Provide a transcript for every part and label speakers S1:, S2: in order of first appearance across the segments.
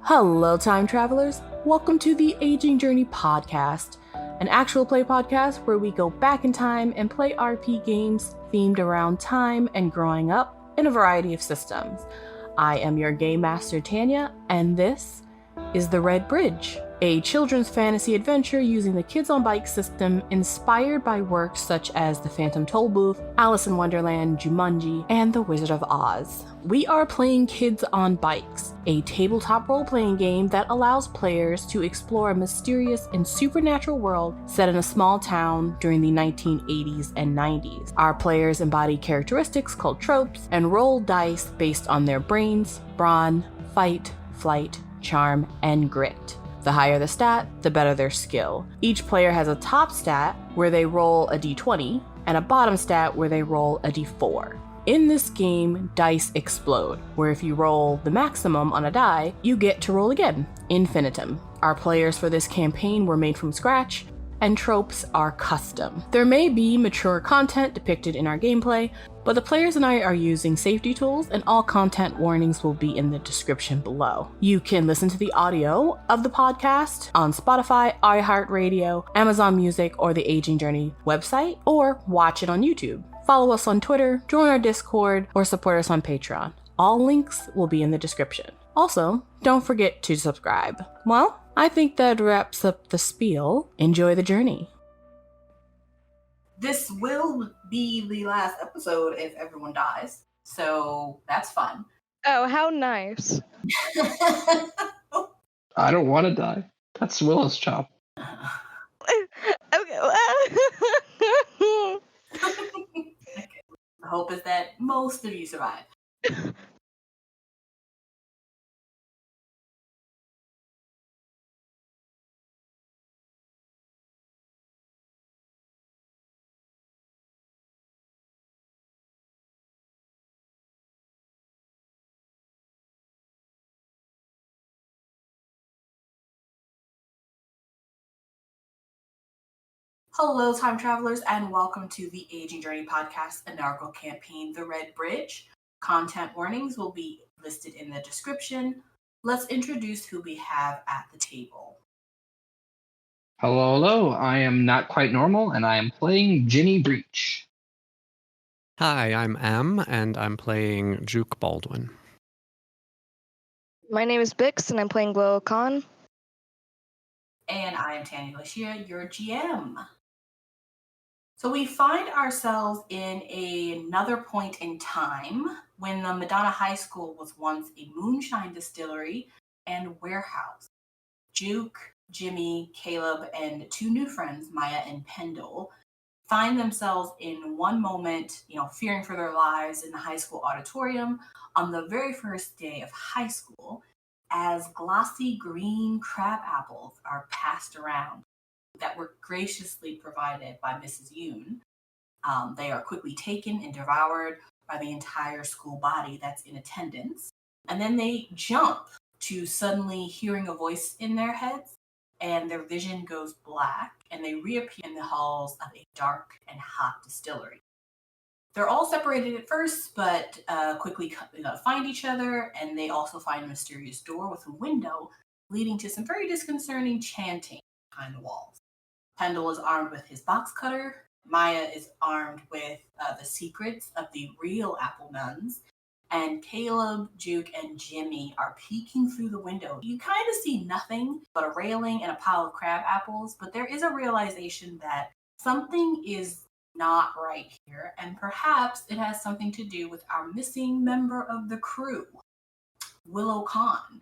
S1: Hello, time travelers. Welcome to the Aging Journey podcast, an actual play podcast where we go back in time and play RP games themed around time and growing up in a variety of systems. I am your game master, Tanya, and this is The Red Bridge, a children's fantasy adventure using the Kids on Bikes system inspired by works such as The Phantom Tollbooth, Alice in Wonderland, Jumanji, and The Wizard of Oz. We are playing Kids on Bikes, a tabletop role-playing game that allows players to explore a mysterious and supernatural world set in a small town during the 1980s and 90s. Our players embody characteristics called tropes and roll dice based on their brains, brawn, fight, flight, charm, and grit. The higher the stat, the better their skill. Each player has a top stat where they roll a d20 and a bottom stat where they roll a d4. In this game, dice explode, where if you roll the maximum on a die, you get to roll again, infinitum. Our players for this campaign were made from scratch, and tropes are custom. There may be mature content depicted in our gameplay, but the players and I are using safety tools, and all content warnings will be in the description below. You can listen to the audio of the podcast on Spotify, iHeartRadio, Amazon Music, or the Aging Journey website, or watch it on YouTube. Follow us on Twitter, join our Discord, or support us on Patreon. All links will be in the description. Also, don't forget to subscribe. Well, I think that wraps up the spiel. Enjoy the journey. This will be the last episode if everyone dies, so that's fun.
S2: Oh, how nice.
S3: I don't want to die. That's Willow's job.
S2: Okay.
S1: The hope is that most of you survive. Hello, time travelers, and welcome to the Aging Journey podcast, a narco campaign, The Red Bridge. Content warnings will be listed in the description. Let's introduce who we have at the table.
S3: Hello. I am NotQuietNormal, and I am playing Ginny Breach.
S4: Hi, I'm Em, and I'm playing Juke Baldwin.
S2: My name is Bix, and I'm playing Willow Khan.
S1: And I am TanyaLashea, your GM. So we find ourselves in another point in time when the Madonna High School was once a moonshine distillery and warehouse. Juke, Jimmy, Caleb, and two new friends, Maya and Pendle, find themselves in one moment, fearing for their lives in the high school auditorium on the very first day of high school as glossy green crab apples are passed around that were graciously provided by Mrs. Yoon. They are quickly taken and devoured by the entire school body that's in attendance. And then they jump to suddenly hearing a voice in their heads, and their vision goes black, and they reappear in the halls of a dark and hot distillery. They're all separated at first, but quickly find each other, and they also find a mysterious door with a window leading to some very disconcerting chanting behind the walls. Pendle is armed with his box cutter. Maya is armed with the secrets of the real Apple Nuns. And Caleb, Juke, and Jimmy are peeking through the window. You kind of see nothing but a railing and a pile of crab apples, but there is a realization that something is not right here, and perhaps it has something to do with our missing member of the crew, Willow Khan.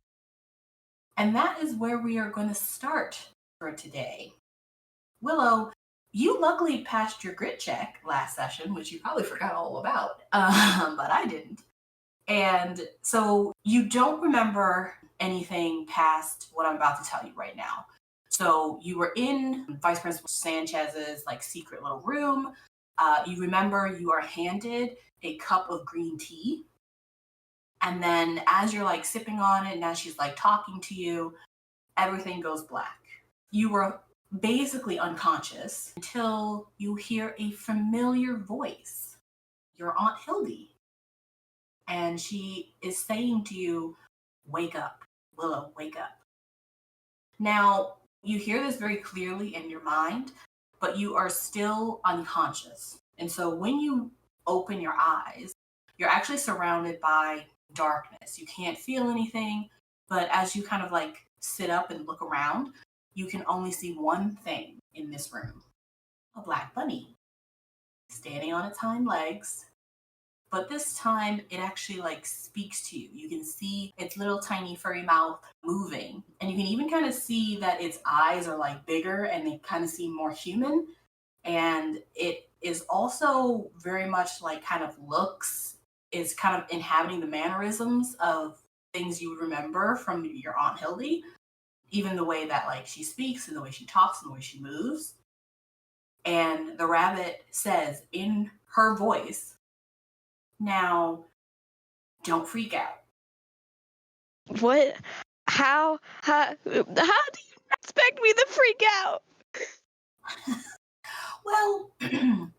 S1: And that is where we are going to start for today. Willow, you luckily passed your grit check last session, which you probably forgot all about, but I didn't. And so you don't remember anything past what I'm about to tell you right now. So you were in Vice Principal Sanchez's secret little room. You remember you are handed a cup of green tea. And then as you're sipping on it and as she's talking to you, everything goes black. You were basically unconscious until you hear a familiar voice. Your Aunt Hildy. And she is saying to you, wake up. Willow, wake up. Now, you hear this very clearly in your mind, but you are still unconscious. And so when you open your eyes, you're actually surrounded by darkness. You can't feel anything, but as you kind of like sit up and look around, you can only see one thing in this room. A black bunny standing on its hind legs, but this time it actually like speaks to you. You can see its little tiny furry mouth moving, and you can even kind of see that its eyes are like bigger and they kind of seem more human. And it is also very much like kind of is kind of inhabiting the mannerisms of things you would remember from your Aunt Hildy, even the way that like she speaks and the way she talks and the way she moves. And the rabbit says in her voice, "Now, don't freak out."
S2: What? How do you expect me to freak out?
S1: Well, to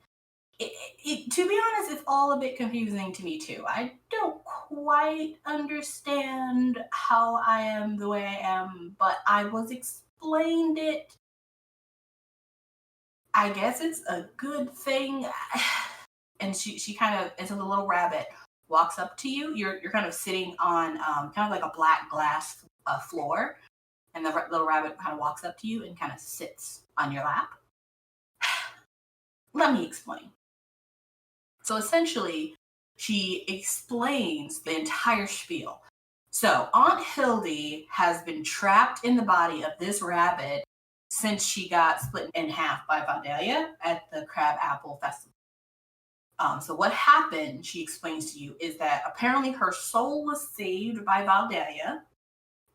S1: be honest, it's all a bit confusing to me too. I don't quite understand how I am the way I am, but I was explained it. I guess it's a good thing. And she kind of, and so the little rabbit walks up to you. You're kind of sitting on kind of like a black glass floor, and the little rabbit kind of walks up to you and kind of sits on your lap. Let me explain. So essentially, she explains the entire spiel. So Aunt Hildy has been trapped in the body of this rabbit since she got split in half by Valdelia at the Crab Apple Festival. So what happened, she explains to you, is that apparently her soul was saved by Valdelia,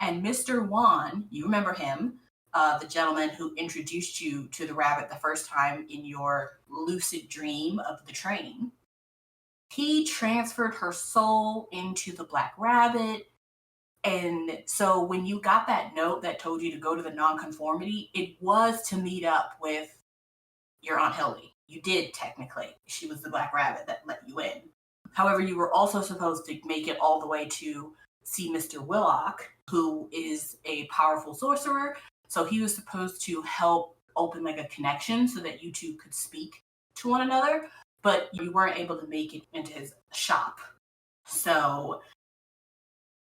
S1: and Mr. Juan, you remember him, the gentleman who introduced you to the rabbit the first time in your lucid dream of the train, he transferred her soul into the black rabbit. And so when you got that note that told you to go to the nonconformity, it was to meet up with your Aunt Hildy. You did, technically. She was the black rabbit that let you in. However, you were also supposed to make it all the way to see Mr. Willock, who is a powerful sorcerer. So he was supposed to help open like a connection so that you two could speak to one another, but you weren't able to make it into his shop. So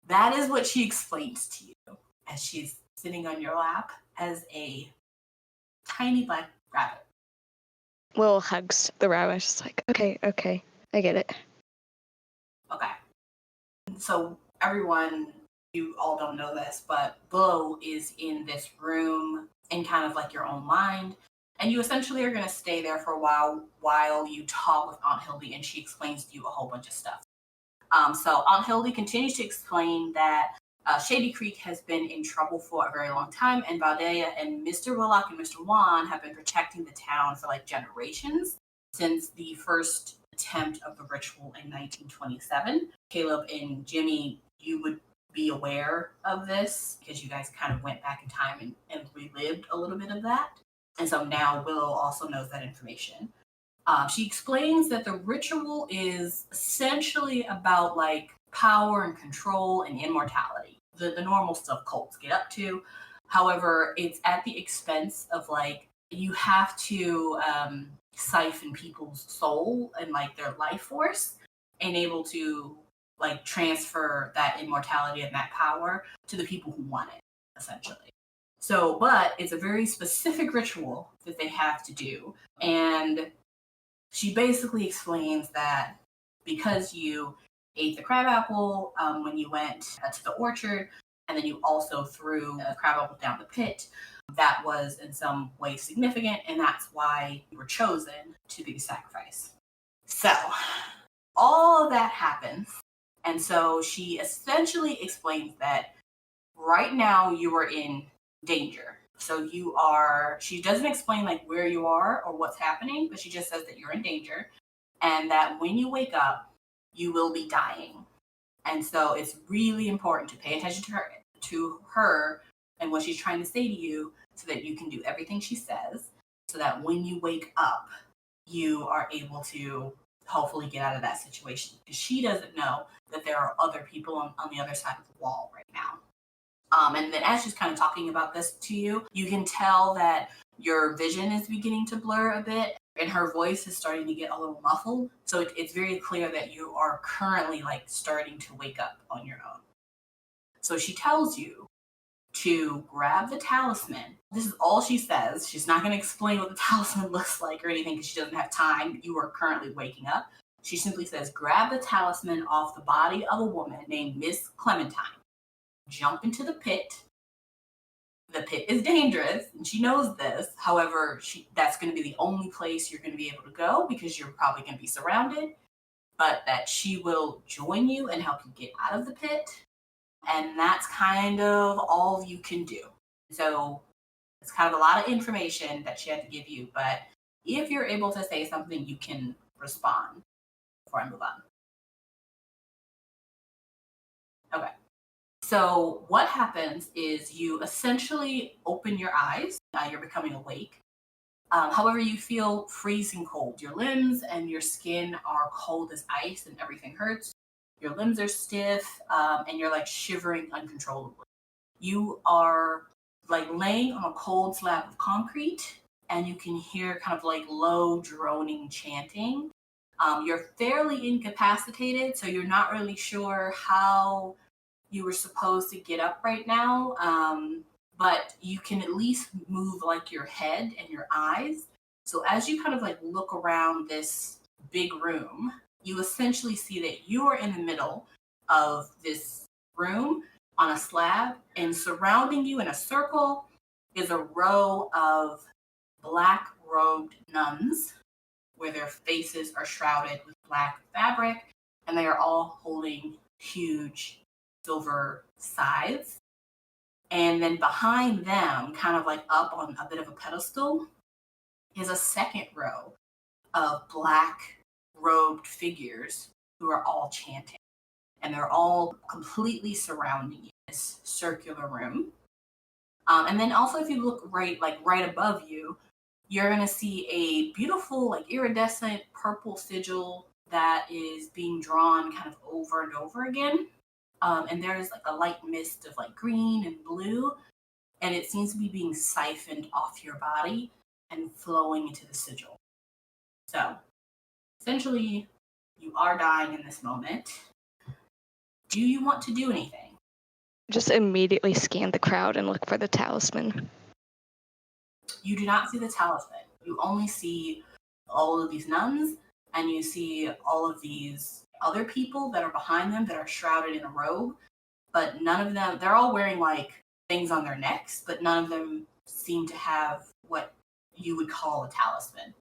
S1: that is what she explains to you as she's sitting on your lap as a tiny black rabbit.
S2: Will hugs the rabbit. She's like, okay, I get it.
S1: Okay. So everyone, you all don't know this, but Willow is in this room in kind of like your own mind. And you essentially are going to stay there for a while you talk with Aunt Hildy and she explains to you a whole bunch of stuff. So Aunt Hildy continues to explain that Shady Creek has been in trouble for a very long time, and Valdelia and Mr. Willock and Mr. Juan have been protecting the town for like generations since the first attempt of the ritual in 1927. Caleb and Jimmy, you would be aware of this because you guys kind of went back in time and relived a little bit of that. And so now Willow also knows that information. She explains that the ritual is essentially about like power and control and immortality, the normal stuff cults get up to. However, it's at the expense of like you have to siphon people's soul and like their life force and able to like transfer that immortality and that power to the people who want it, essentially. So, but it's a very specific ritual that they have to do. And she basically explains that because you ate the crab apple when you went to the orchard, and then you also threw the crab apple down the pit, that was in some way significant, and that's why you were chosen to be the sacrifice. So, all of that happens, and so she essentially explains that right now you are in danger. So she doesn't explain like where you are or what's happening, but she just says that you're in danger and that when you wake up, you will be dying. And so it's really important to pay attention to her and what she's trying to say to you so that you can do everything she says so that when you wake up, you are able to hopefully get out of that situation because she doesn't know that there are other people on the other side of the wall right now. And then as she's kind of talking about this to you, you can tell that your vision is beginning to blur a bit and her voice is starting to get a little muffled. So it's very clear that you are currently like starting to wake up on your own. So she tells you to grab the talisman. This is all she says. She's not going to explain what the talisman looks like or anything because she doesn't have time. You are currently waking up. She simply says, grab the talisman off the body of a woman named Miss Clementine. Jump into the pit. The pit is dangerous, and she knows this. However, that's going to be the only place you're going to be able to go because you're probably going to be surrounded, but that she will join you and help you get out of the pit. And that's kind of all you can do. So it's kind of a lot of information that she had to give you, but if you're able to say something, you can respond before I move on. Okay. So what happens is you essentially open your eyes. You're becoming awake. However, you feel freezing cold. Your limbs and your skin are cold as ice and everything hurts. Your limbs are stiff and you're like shivering uncontrollably. You are like laying on a cold slab of concrete and you can hear kind of like low droning chanting. You're fairly incapacitated, so you're not really sure how you were supposed to get up right now, but you can at least move like your head and your eyes. So as you kind of like look around this big room, you essentially see that you are in the middle of this room on a slab, and surrounding you in a circle is a row of black robed nuns where their faces are shrouded with black fabric, and they are all holding huge silver scythes. And then behind them, kind of like up on a bit of a pedestal, is a second row of black robed figures who are all chanting. And they're all completely surrounding you in this circular room. And then also if you look right above you, you're going to see a beautiful like iridescent purple sigil that is being drawn kind of over and over again. And there's like a light mist of like green and blue, and it seems to be being siphoned off your body and flowing into the sigil. So essentially, you are dying in this moment. Do you want to do anything?
S2: Just immediately scan the crowd and look for the talisman.
S1: You do not see the talisman. You only see all of these nuns, and you see all of these other people that are behind them that are shrouded in a robe, but none of them, they're all wearing like things on their necks, but none of them seem to have what you would call a talisman.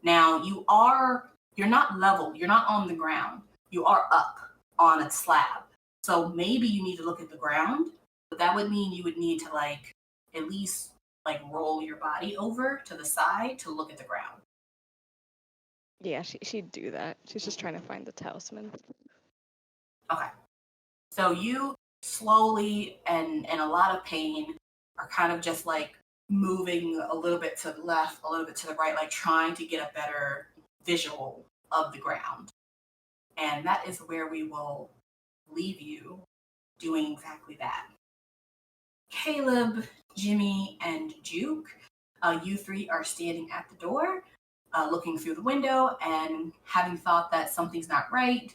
S1: Now, you're not level, you're not on the ground, you are up on a slab. So maybe you need to look at the ground, but that would mean you would need to like at least like roll your body over to the side to look at the ground.
S2: Yeah, she'd do that. She's just trying to find the talisman.
S1: Okay. So you slowly and in a lot of pain are kind of just like moving a little bit to the left, a little bit to the right, like trying to get a better visual of the ground. And that is where we will leave you doing exactly that. Caleb, Jimmy, and Juke, you three are standing at the door, looking through the window and having thought that something's not right.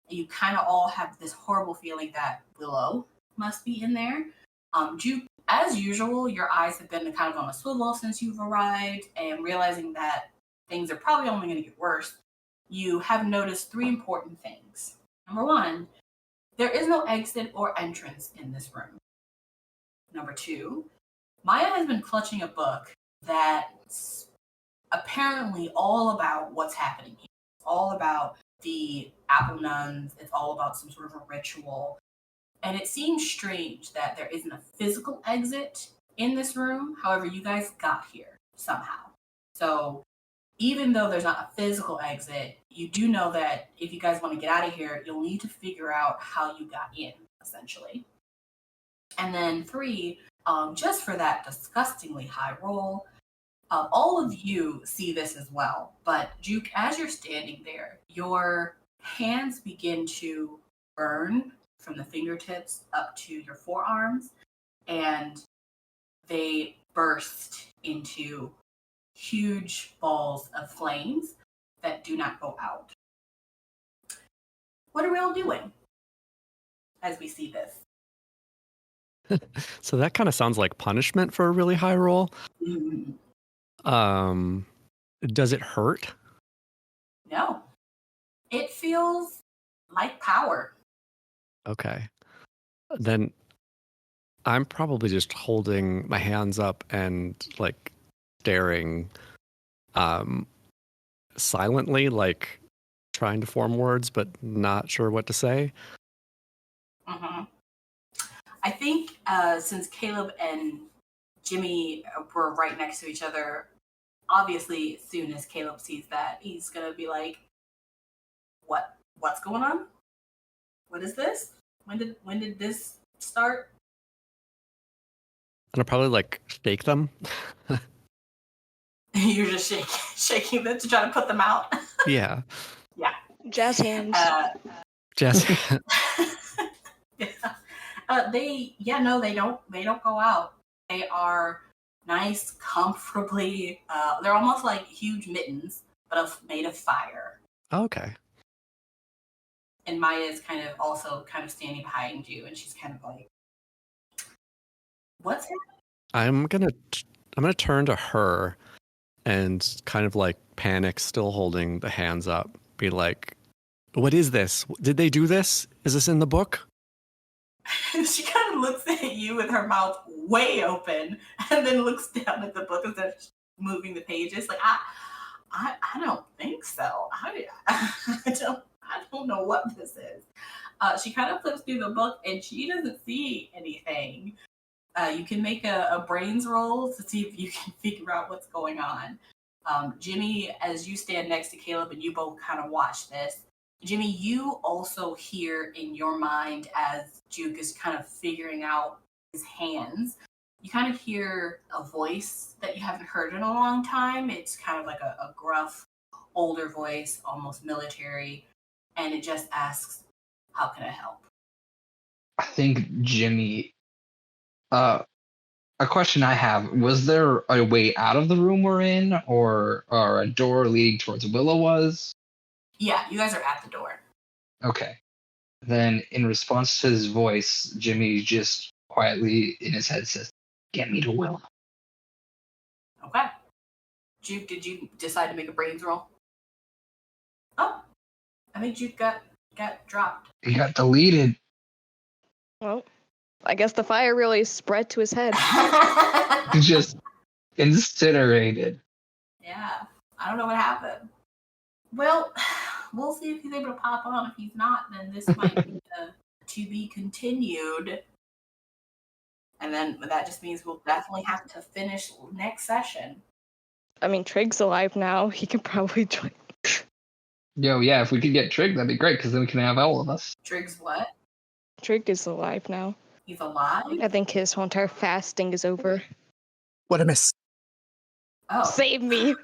S1: You kind of all have this horrible feeling that Willow must be in there. Juke, as usual, your eyes have been kind of on a swivel since you've arrived, and realizing that things are probably only going to get worse, you have noticed three important things. Number one, there is no exit or entrance in this room. Number two, Maya has been clutching a book that's apparently all about what's happening here. It's all about the Apple Nuns. It's all about some sort of a ritual. And it seems strange that there isn't a physical exit in this room. However, you guys got here somehow. So even though there's not a physical exit, you do know that if you guys want to get out of here, you'll need to figure out how you got in, essentially. And then three, just for that disgustingly high roll, all of you see this as well. But Juke, as you're standing there, your hands begin to burn from the fingertips up to your forearms. and they burst into huge balls of flames that do not go out. What are we all doing as we see this?
S4: So that kind of sounds like punishment for a really high roll.
S1: Mm,
S4: Does it hurt?
S1: no. It feels like power.
S4: Okay. Then I'm probably just holding my hands up and like staring silently, like trying to form words but not sure what to say.
S1: Mm-hmm. I think since Caleb and Jimmy were right next to each other, obviously as soon as Caleb sees that, he's gonna be like, what's going on? What is this? When did this start?
S4: And I'll probably like shake them.
S1: You're just shaking them to try to put them out.
S4: Yeah.
S1: Yeah.
S2: Jazz hands.
S4: Jess.
S1: Yeah. They don't go out. They are nice, comfortably. They're almost like huge mittens, but made of fire.
S4: Okay.
S1: And Maya is kind of standing behind you, and she's kind of like, "What's happening?"
S4: I'm gonna turn to her and kind of like panic, still holding the hands up, be like, what is this? Did they do this? Is this in the book?
S1: She kind of looks at you with her mouth way open, and then looks down at the book and starts moving the pages. Like, I don't think so. I don't know what this is. She kind of flips through the book, and she doesn't see anything. You can make a brains roll to see if you can figure out what's going on. Jimmy, as you stand next to Caleb and you both kind of watch this, Jimmy, you also hear in your mind as Juke is kind of figuring out his hands, you kind of hear a voice that you haven't heard in a long time. It's kind of like a gruff, older voice, almost military, and it just asks, how can I help?
S3: I think Jimmy. A question I have: was there a way out of the room we're in, or a door leading towards Willow was?
S1: Yeah, you guys are at the door.
S3: Okay. Then, in response to his voice, Jimmy just quietly in his head says, "Get me to Willow."
S1: Okay. Juke, did you decide to make a brains roll? Oh, I think Juke got dropped.
S3: He got deleted.
S2: Well, I guess the fire really spread to his head.
S3: He just incinerated.
S1: Yeah, I don't know what happened. Well, we'll see if he's able to pop on. If he's not, then this might be to be continued. And then that just means we'll definitely have to finish next session.
S2: I mean, Trig's alive now. He can probably join.
S3: Yo, yeah, if we could get Trig, that'd be great, because then we can have all of us.
S1: Trig's what?
S2: Trig is alive now.
S1: He's alive?
S2: I think his whole entire fasting is over.
S5: What a miss.
S1: Oh.
S2: Save me!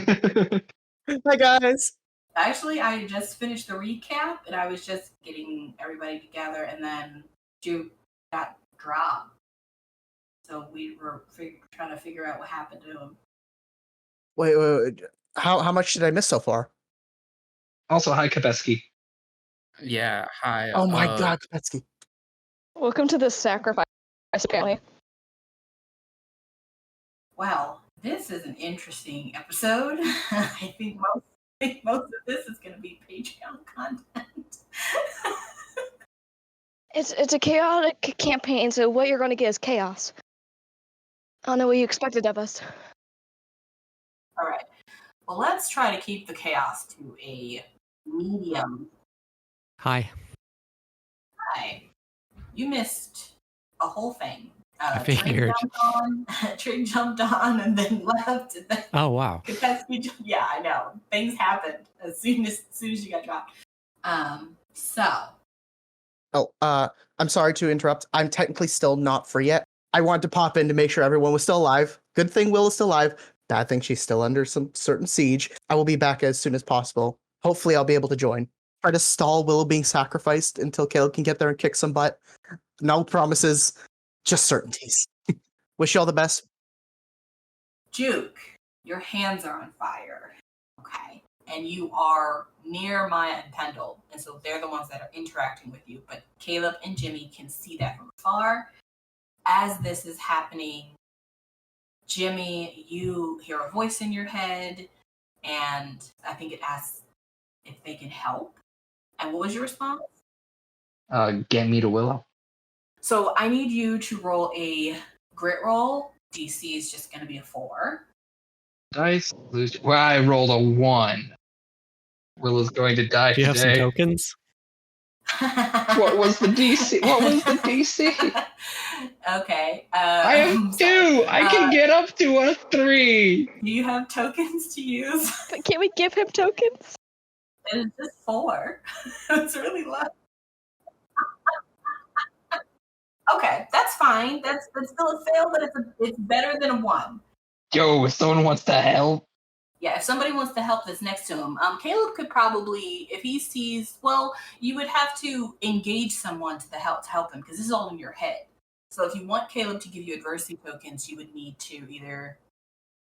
S5: Hi, guys.
S1: Actually, I just finished the recap, and I was just getting everybody together, and then Juke got dropped. So we were trying to figure out what happened to him.
S5: Wait. How much did I miss so far?
S3: Also, hi, Kapeski.
S6: Yeah, hi.
S5: Oh my God, Kapetsky.
S2: Welcome to the sacrifice, apparently.
S1: Well, this is an interesting episode. I think most of this is going to be Patreon content.
S2: It's a chaotic campaign, so what you're going to get is chaos. I don't know what you expected of us.
S1: All right. Well, let's try to keep the chaos to a medium.
S4: Hi.
S1: Hi. You missed a whole thing.
S4: I figured.
S1: Trig jumped on and then left. And then
S4: Oh, wow.
S1: Yeah, I know. Things happened as soon as you got dropped.
S5: I'm sorry to interrupt. I'm technically still not free yet. I wanted to pop in to make sure everyone was still alive. Good thing Will is still alive. Bad thing she's still under some certain siege. I will be back as soon as possible. Hopefully I'll be able to join. Try to stall Willow being sacrificed until Caleb can get there and kick some butt. No promises. Just certainties. Wish you all the best.
S1: Juke, your hands are on fire. Okay. And you are near Maya and Pendle. And so they're the ones that are interacting with you. But Caleb and Jimmy can see that from afar. As this is happening, Jimmy, you hear a voice in your head. And I think it asks if they can help. And what was your response?
S3: Get me to Willow.
S1: So I need you to roll a grit roll. DC is just going to be a 4.
S3: Dice. Well, I rolled a 1. Willow's going to die
S4: Do you have some
S3: today.
S4: tokens?
S3: What was the DC? What was the DC?
S1: Okay.
S3: I have 2. I can get up to a 3.
S1: Do you have tokens to use?
S2: But can't we give him tokens?
S1: It's just 4. It's really low. Okay, that's fine. That's still a fail, but it's better than a 1.
S3: Yo, if someone wants to help.
S1: Yeah, if somebody wants to help that's next to him, Caleb could probably, if he sees, well, you would have to engage someone to help him because this is all in your head. So if you want Caleb to give you adversity tokens, you would need to either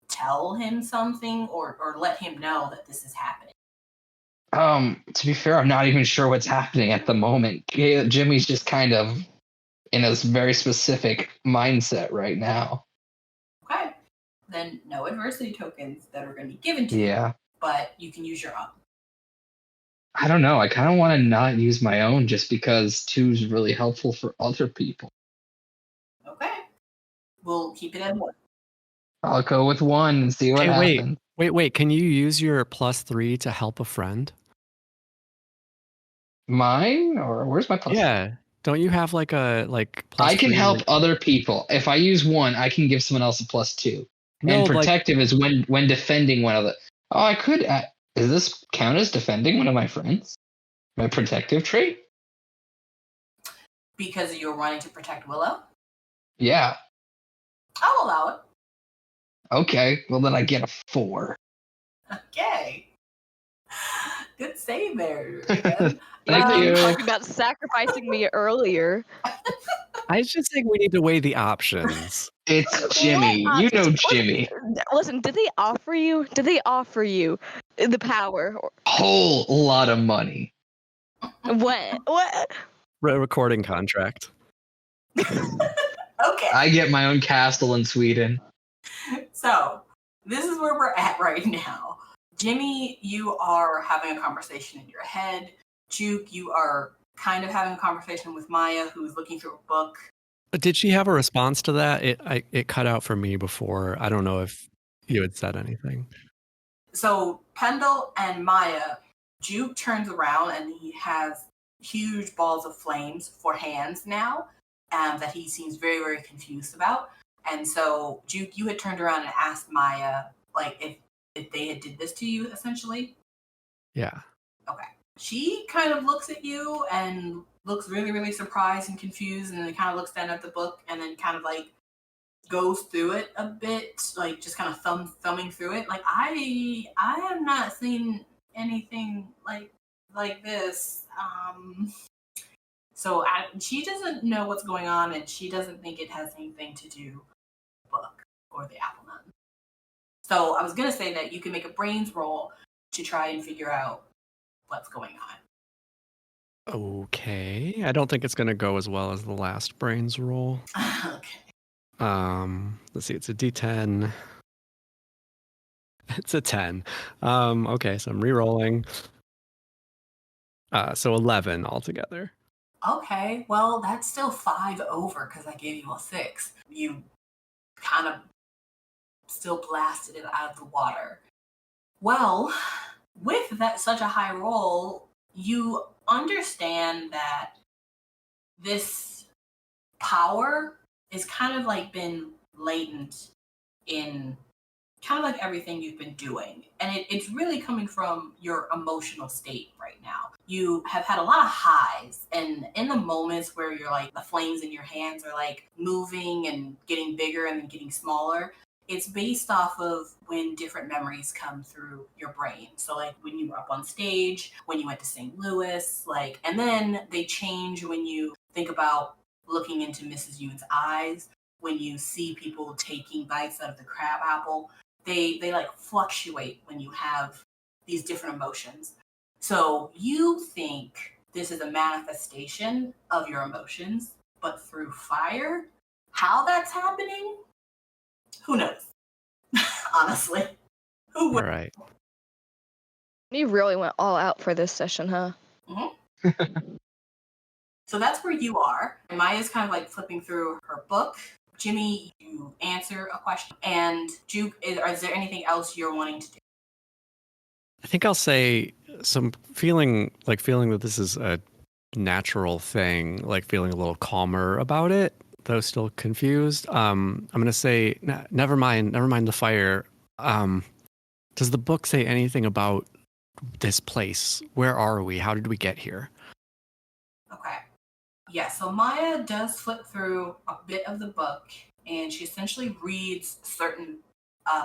S1: tell him something or let him know that this is happening.
S3: To be fair, I'm not even sure what's happening at the moment. Jimmy's just kind of in a very specific mindset right now.
S1: Okay. Then no adversity tokens that are going to be given to you.
S3: Yeah.
S1: But you can use your own.
S3: I don't know. I kind of want to not use my own just because 2 is really helpful for other people.
S1: Okay. We'll keep it at 1.
S3: I'll go with 1 and see what happens.
S4: Wait. Can you use your +3 to help a friend?
S3: Mine? Or where's my +3?
S4: Yeah. Don't you have like a
S3: I can
S4: +3?
S3: help other people. If I use 1, I can give someone else a +2.
S4: No,
S3: and protective is when defending one of the. Oh, I could. Does this count as defending one of my friends? My protective trait?
S1: Because you're wanting to protect Willow?
S3: Yeah.
S1: I'll allow it.
S3: Okay. Well, then I get a 4.
S1: Okay. Good save there.
S3: Thank you.
S2: Talking about sacrificing me earlier.
S4: I just think we need to weigh the options.
S3: It's Jimmy. You know Jimmy.
S2: Listen, did they offer you the power?
S3: Whole lot of money.
S2: What?
S4: Recording contract.
S1: Okay.
S3: I get my own castle in Sweden.
S1: So, this is where we're at right now. Jimmy, you are having a conversation in your head. Juke, you are kind of having a conversation with Maya, who's looking through a book.
S4: Did she have a response to that? It cut out for me before. I don't know if you had said anything.
S1: So, Pendle and Maya, Juke turns around and he has huge balls of flames for hands now that he seems very, very confused about. And so, Juke, you had turned around and asked Maya, like, if they had did this to you, essentially?
S4: Yeah.
S1: Okay. She kind of looks at you and looks really, really surprised and confused, and then kind of looks down at the book and then kind of, like, goes through it a bit, like, just kind of thumbing through it. Like, I have not seen anything like this. So she doesn't know what's going on, and she doesn't think it has anything to do with the book or the apple nut. So I was going to say that you can make a brains roll to try and figure out what's going on.
S4: Okay. I don't think it's going to go as well as the last brains roll.
S1: Okay.
S4: Let's see. It's a D10. It's a 10. Okay, so I'm re-rolling. So 11 altogether.
S1: Okay, well, that's still 5 over because I gave you a 6. You kind of still blasted it out of the water. Well, with that such a high roll, you understand that this power is kind of like been latent in kind of like everything you've been doing. And it's really coming from your emotional state right now. You have had a lot of highs, and in the moments where you're like, the flames in your hands are like moving and getting bigger and then getting smaller, it's based off of when different memories come through your brain. So like when you were up on stage, when you went to St. Louis, like, and then they change when you think about looking into Mrs. Yoon's eyes, when you see people taking bites out of the crab apple, they like fluctuate when you have these different emotions. So you think this is a manifestation of your emotions, but through fire. How that's happening? Who knows? Honestly. Who
S4: All
S1: would?
S4: right.
S2: You really went all out for this session, huh?
S1: So that's where you are. Maya's kind of like flipping through her book. Jimmy, you answer a question. And Juke, is there anything else you're wanting to do?
S4: I think I'll say some feeling that this is a natural thing, like feeling a little calmer about it, though still confused. I'm gonna say, never mind the fire. Does the book say anything about this place? Where are we? How did we get here?
S1: Okay. Yeah, so Maya does flip through a bit of the book, and she essentially reads certain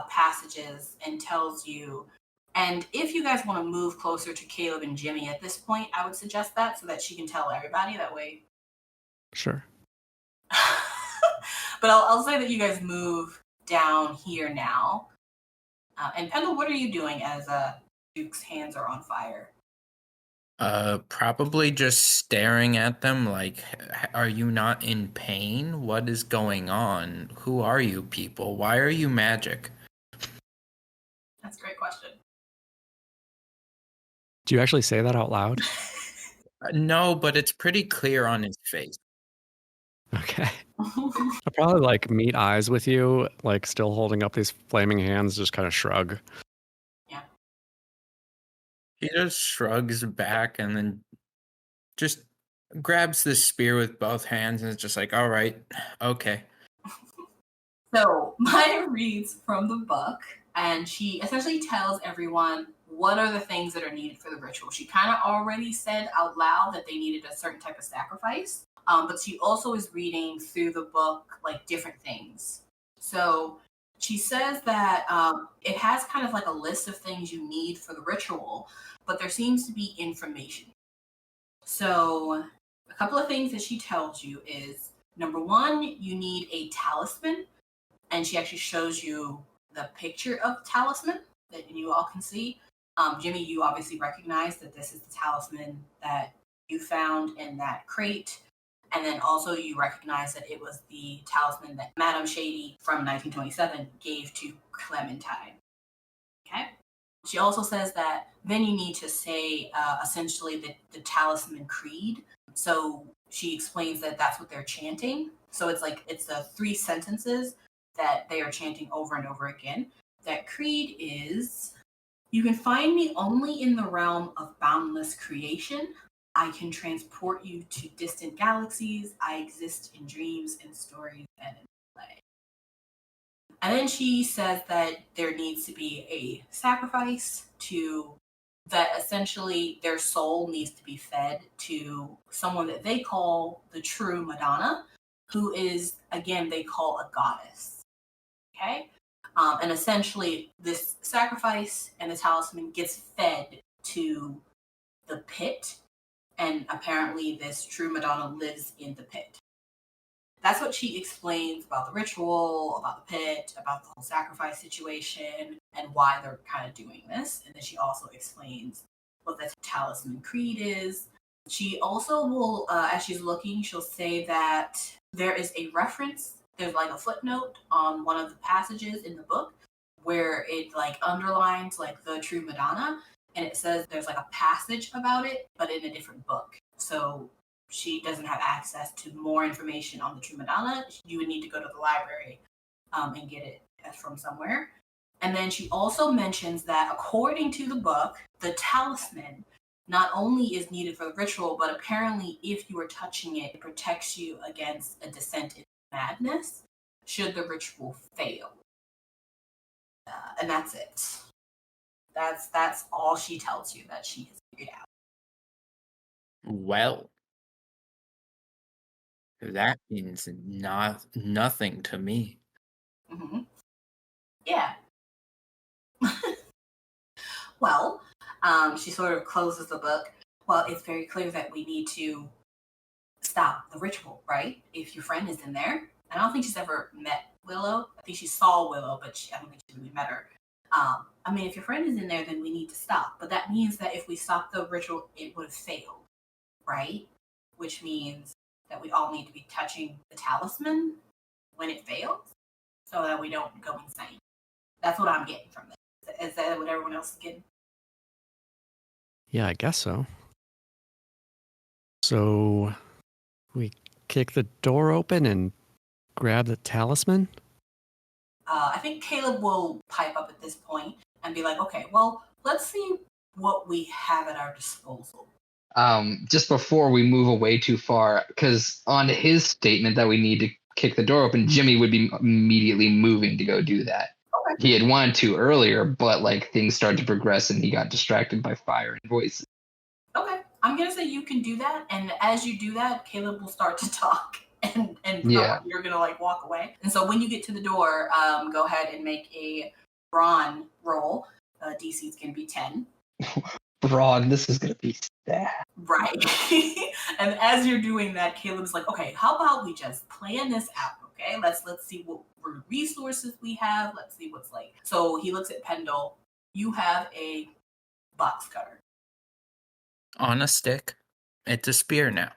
S1: passages and tells you. And if you guys want to move closer to Caleb and Jimmy at this point, I would suggest that so that she can tell everybody. That way.
S4: Sure.
S1: But I'll say that you guys move down here now. And Pendle, what are you doing as Duke's hands are on fire?
S6: Probably just staring at them like, are you not in pain? What is going on? Who are you people? Why are you magic?
S1: That's a great question.
S4: Do you actually say that out loud?
S6: No, but it's pretty clear on his face.
S4: Okay. I'll probably like meet eyes with you, like still holding up these flaming hands, just kind of shrug.
S1: Yeah.
S6: He just shrugs back and then just grabs the spear with both hands and is just like, all right, okay.
S1: So Maya reads from the book, and she essentially tells everyone what are the things that are needed for the ritual. She kind of already said out loud that they needed a certain type of sacrifice, but she also is reading through the book like different things. So she says that it has kind of like a list of things you need for the ritual, but there seems to be information. So a couple of things that she tells you is, number one, you need a talisman. And she actually shows you the picture of the talisman that you all can see. Jimmy, you obviously recognize that this is the talisman that you found in that crate. And then also you recognize that it was the talisman that Madame Shady from 1927 gave to Clementine. Okay? She also says that then you need to say essentially the talisman creed. So she explains that that's what they're chanting. So it's the 3 sentences that they are chanting over and over again. That creed is, you can find me only in the realm of boundless creation. I can transport you to distant galaxies. I exist in dreams and stories and in play. And then she says that there needs to be a sacrifice that essentially their soul needs to be fed to someone that they call the true Madonna, who is, again, they call a goddess. Okay? And essentially, this sacrifice and the talisman gets fed to the pit, and apparently this true Madonna lives in the pit. That's what she explains about the ritual, about the pit, about the whole sacrifice situation, and why they're kind of doing this. And then she also explains what the talisman creed is. She also will, as she's looking, she'll say that there is a reference. There's like a footnote on one of the passages in the book where it like underlines like the true Madonna, and it says there's like a passage about it, but in a different book. So she doesn't have access to more information on the true Madonna. You would need to go to the library and get it from somewhere. And then she also mentions that according to the book, the talisman not only is needed for the ritual, but apparently if you are touching it, it protects you against a descent in madness should the ritual fail. And that's it. That's all she tells you that she has figured out.
S6: Well, that means nothing to me.
S1: Mm-hmm. Yeah. Well, she sort of closes the book. Well, it's very clear that we need to stop the ritual, right? If your friend is in there. I don't think she's ever met Willow. I think she saw Willow, but I don't think she really met her. I mean, if your friend is in there, then we need to stop. But that means that if we stop the ritual, it would have failed, right? Which means that we all need to be touching the talisman when it fails so that we don't go insane. That's what I'm getting from this. Is that what everyone else is getting?
S4: Yeah, I guess so. So we kick the door open and grab the talisman?
S1: I think Caleb will pipe up at this point and be like, okay, well, let's see what we have at our disposal.
S3: Just before we move away too far, because on his statement that we need to kick the door open, Jimmy would be immediately moving to go do that.
S1: Okay.
S3: He had wanted to earlier, but like things started to progress and he got distracted by fire and voices.
S1: Okay. I'm going to say you can do that. And as you do that, Caleb will start to talk. And you're going to like walk away. And so when you get to the door, go ahead and make a brawn roll. DC is going to be 10.
S3: Brog, this is going to be sad.
S1: Right. And as you're doing that, Caleb's like, okay, how about we just plan this out? Okay, let's see what resources we have. Let's see what's like. So he looks at Pendle. You have a box cutter.
S6: On a stick. It's a spear now.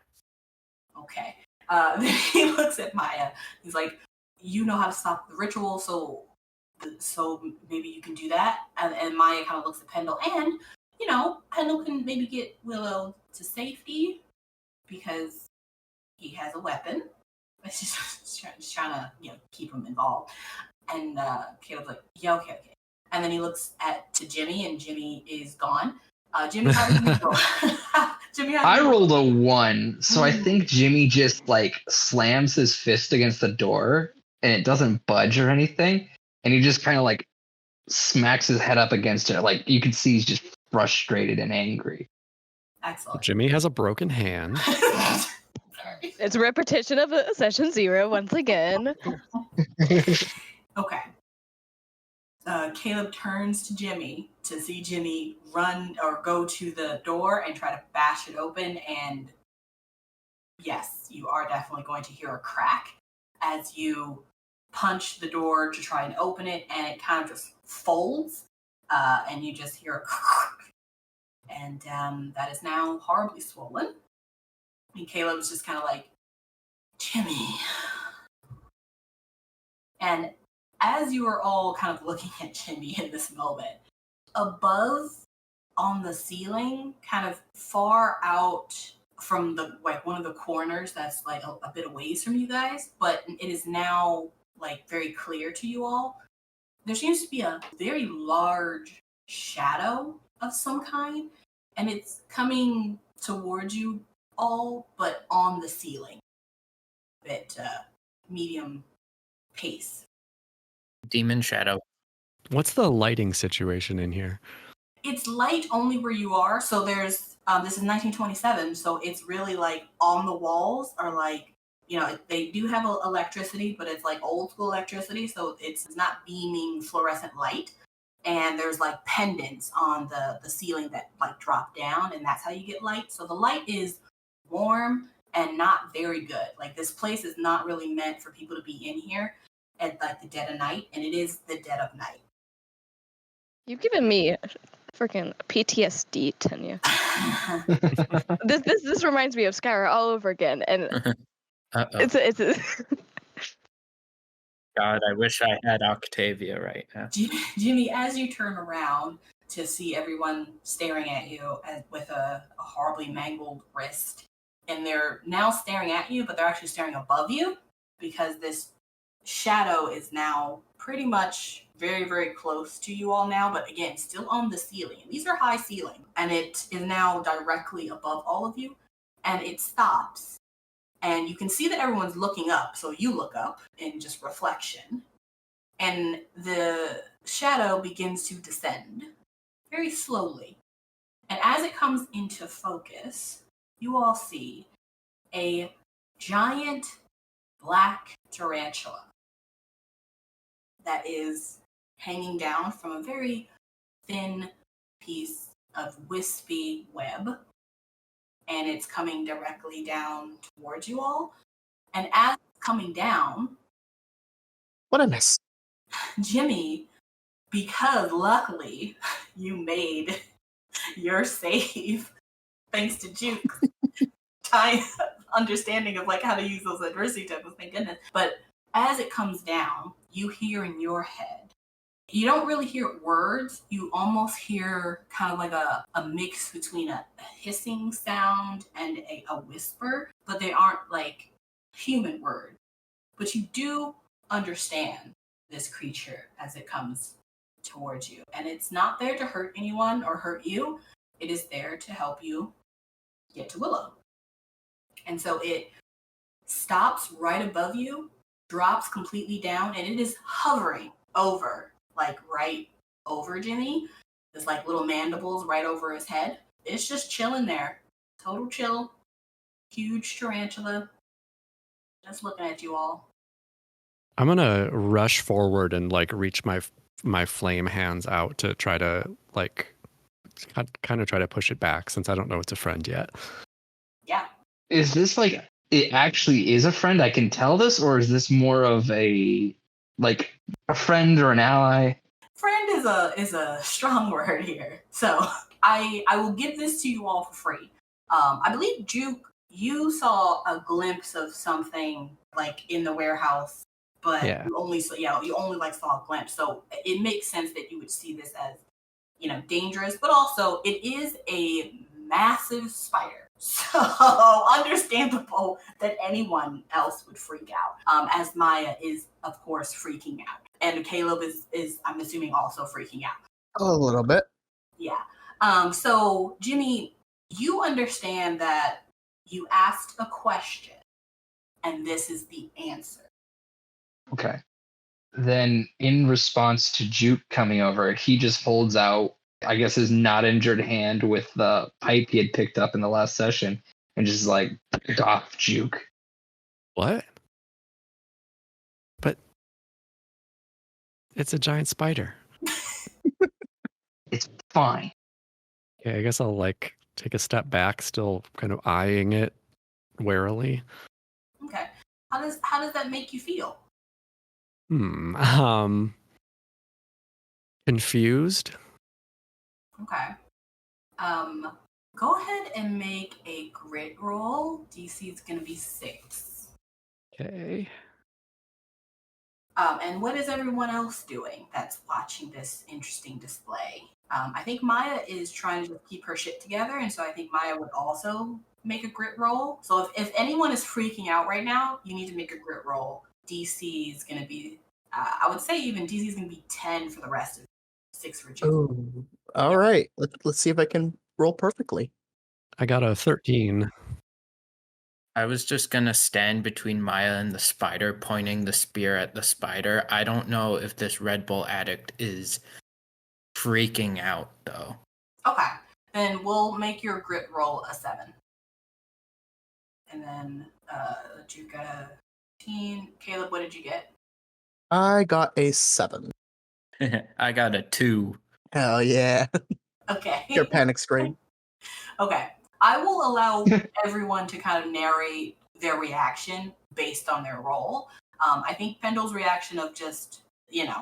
S1: Okay. Then he looks at Maya. He's like, you know how to stop the ritual, so maybe you can do that. And Maya kind of looks at Pendle, and Pendle can maybe get Willow to safety because he has a weapon. It's just trying to keep him involved. And Caleb's like, yeah, okay. And then he looks to Jimmy, and Jimmy is gone. Jimmy, how did you roll? Jimmy,
S3: I rolled a 1, so I think Jimmy just like slams his fist against the door and it doesn't budge or anything, and he just kind of like smacks his head up against it. Like you can see he's just frustrated and angry.
S1: Excellent.
S4: Jimmy has a broken hand.
S2: It's a repetition of session 0 once again.
S1: Okay. Caleb turns to Jimmy to see Jimmy run or go to the door and try to bash it open. And yes, you are definitely going to hear a crack as you punch the door to try and open it, and it kind of just folds, and you just hear a crack. And that is now horribly swollen. And Caleb's just kind of like, Jimmy. And as you are all kind of looking at Jimmy in this moment, above on the ceiling, kind of far out from the one of the corners that's like a bit away from you guys, but it is now like very clear to you all, there seems to be a very large shadow of some kind, and it's coming towards you all, but on the ceiling at medium pace.
S6: Demon shadow.
S4: What's the lighting situation in here?
S1: It's light only where you are. So there's this is 1927, so it's really like on the walls are like, they do have electricity, but it's like old school electricity, so it's not beaming fluorescent light. And there's like pendants on the ceiling that like drop down, and that's how you get light. So the light is warm and not very good. Like this place is not really meant for people to be in here at like the dead of night, and it is the dead of night.
S2: You've given me freaking PTSD, Tanya. This reminds me of Skyra all over again, and it's
S6: God, I wish I had Octavia right now.
S1: Jimmy, as you turn around to see everyone staring at you with a horribly mangled wrist, and they're now staring at you, but they're actually staring above you because this shadow is now pretty much very, very close to you all now, but again, still on the ceiling. These are high ceiling, and it is now directly above all of you, and it stops. And you can see that everyone's looking up, so you look up in just reflection, and the shadow begins to descend very slowly. And as it comes into focus, you all see a giant black tarantula that is hanging down from a very thin piece of wispy web. and it's coming directly down towards you all. And as it's coming down,
S5: What a miss.
S1: Jimmy, because luckily you made your save thanks to Juke, understanding of like how to use those adversity tokens, thank goodness. But as it comes down, you hear in your head, you don't really hear words, you almost hear kind of like a mix between a hissing sound and a whisper, but they aren't like human words. But you do understand this creature as it comes towards you. And it's not there to hurt anyone or hurt you. It is there to help you get to Willow. And so it stops right above you, drops completely down, and it is hovering over, like right over Jimmy. There's like little mandibles right over his head. It's just chilling there. Total chill. Huge tarantula. Just looking at you all.
S4: I'm gonna rush forward and like reach my flame hands out to try to like kind of try to push it back since I don't know it's a friend yet.
S1: Yeah.
S3: Is this like it actually is a friend? I can tell this, or is this more of a like a friend or an ally?
S1: Friend is a strong word here. So I will give this to you all for free. I believe Juke, you saw a glimpse of something like in the warehouse, but
S4: Yeah.
S1: you only like saw a glimpse. So it makes sense that you would see this as, dangerous, but also it is a massive spider. So understandable that anyone else would freak out. As Maya is, of course, freaking out. And Caleb is I'm assuming, also freaking out.
S5: A little bit.
S1: Yeah. So, Jimmy, you understand that you asked a question, and this is the answer.
S3: Okay. Then in response to Juke coming over, he just holds out, I guess, his not injured hand with the pipe he had picked up in the last session and just like, pick off, Juke.
S4: What? But it's a giant spider.
S3: It's fine.
S4: Okay, I guess I'll like take a step back, still kind of eyeing it warily.
S1: Okay. How does that make you feel?
S4: Confused.
S1: Okay. Go ahead and make a grit roll. DC is going to be 6.
S4: Okay.
S1: And what is everyone else doing that's watching this interesting display? I think Maya is trying to just keep her shit together, and so I think Maya would also make a grit roll. So if anyone is freaking out right now, you need to make a grit roll. DC is going to be, I would say even DC is going to be 10 for the rest of it. 6 for Juke.
S5: Oh, all right. Let's see if I can roll perfectly.
S4: I got a 13.
S6: I was just gonna stand between Maya and the spider, pointing the spear at the spider. I don't know if this Red Bull addict is freaking out, though.
S1: Okay. Then we'll make your grit roll a 7. And then Juke got a 15. Caleb, what did you get?
S5: I got a 7.
S6: I got a 2.
S5: Hell yeah.
S1: Okay.
S5: Your panic scream.
S1: Okay. I will allow everyone to kind of narrate their reaction based on their role. I think Pendle's reaction of just,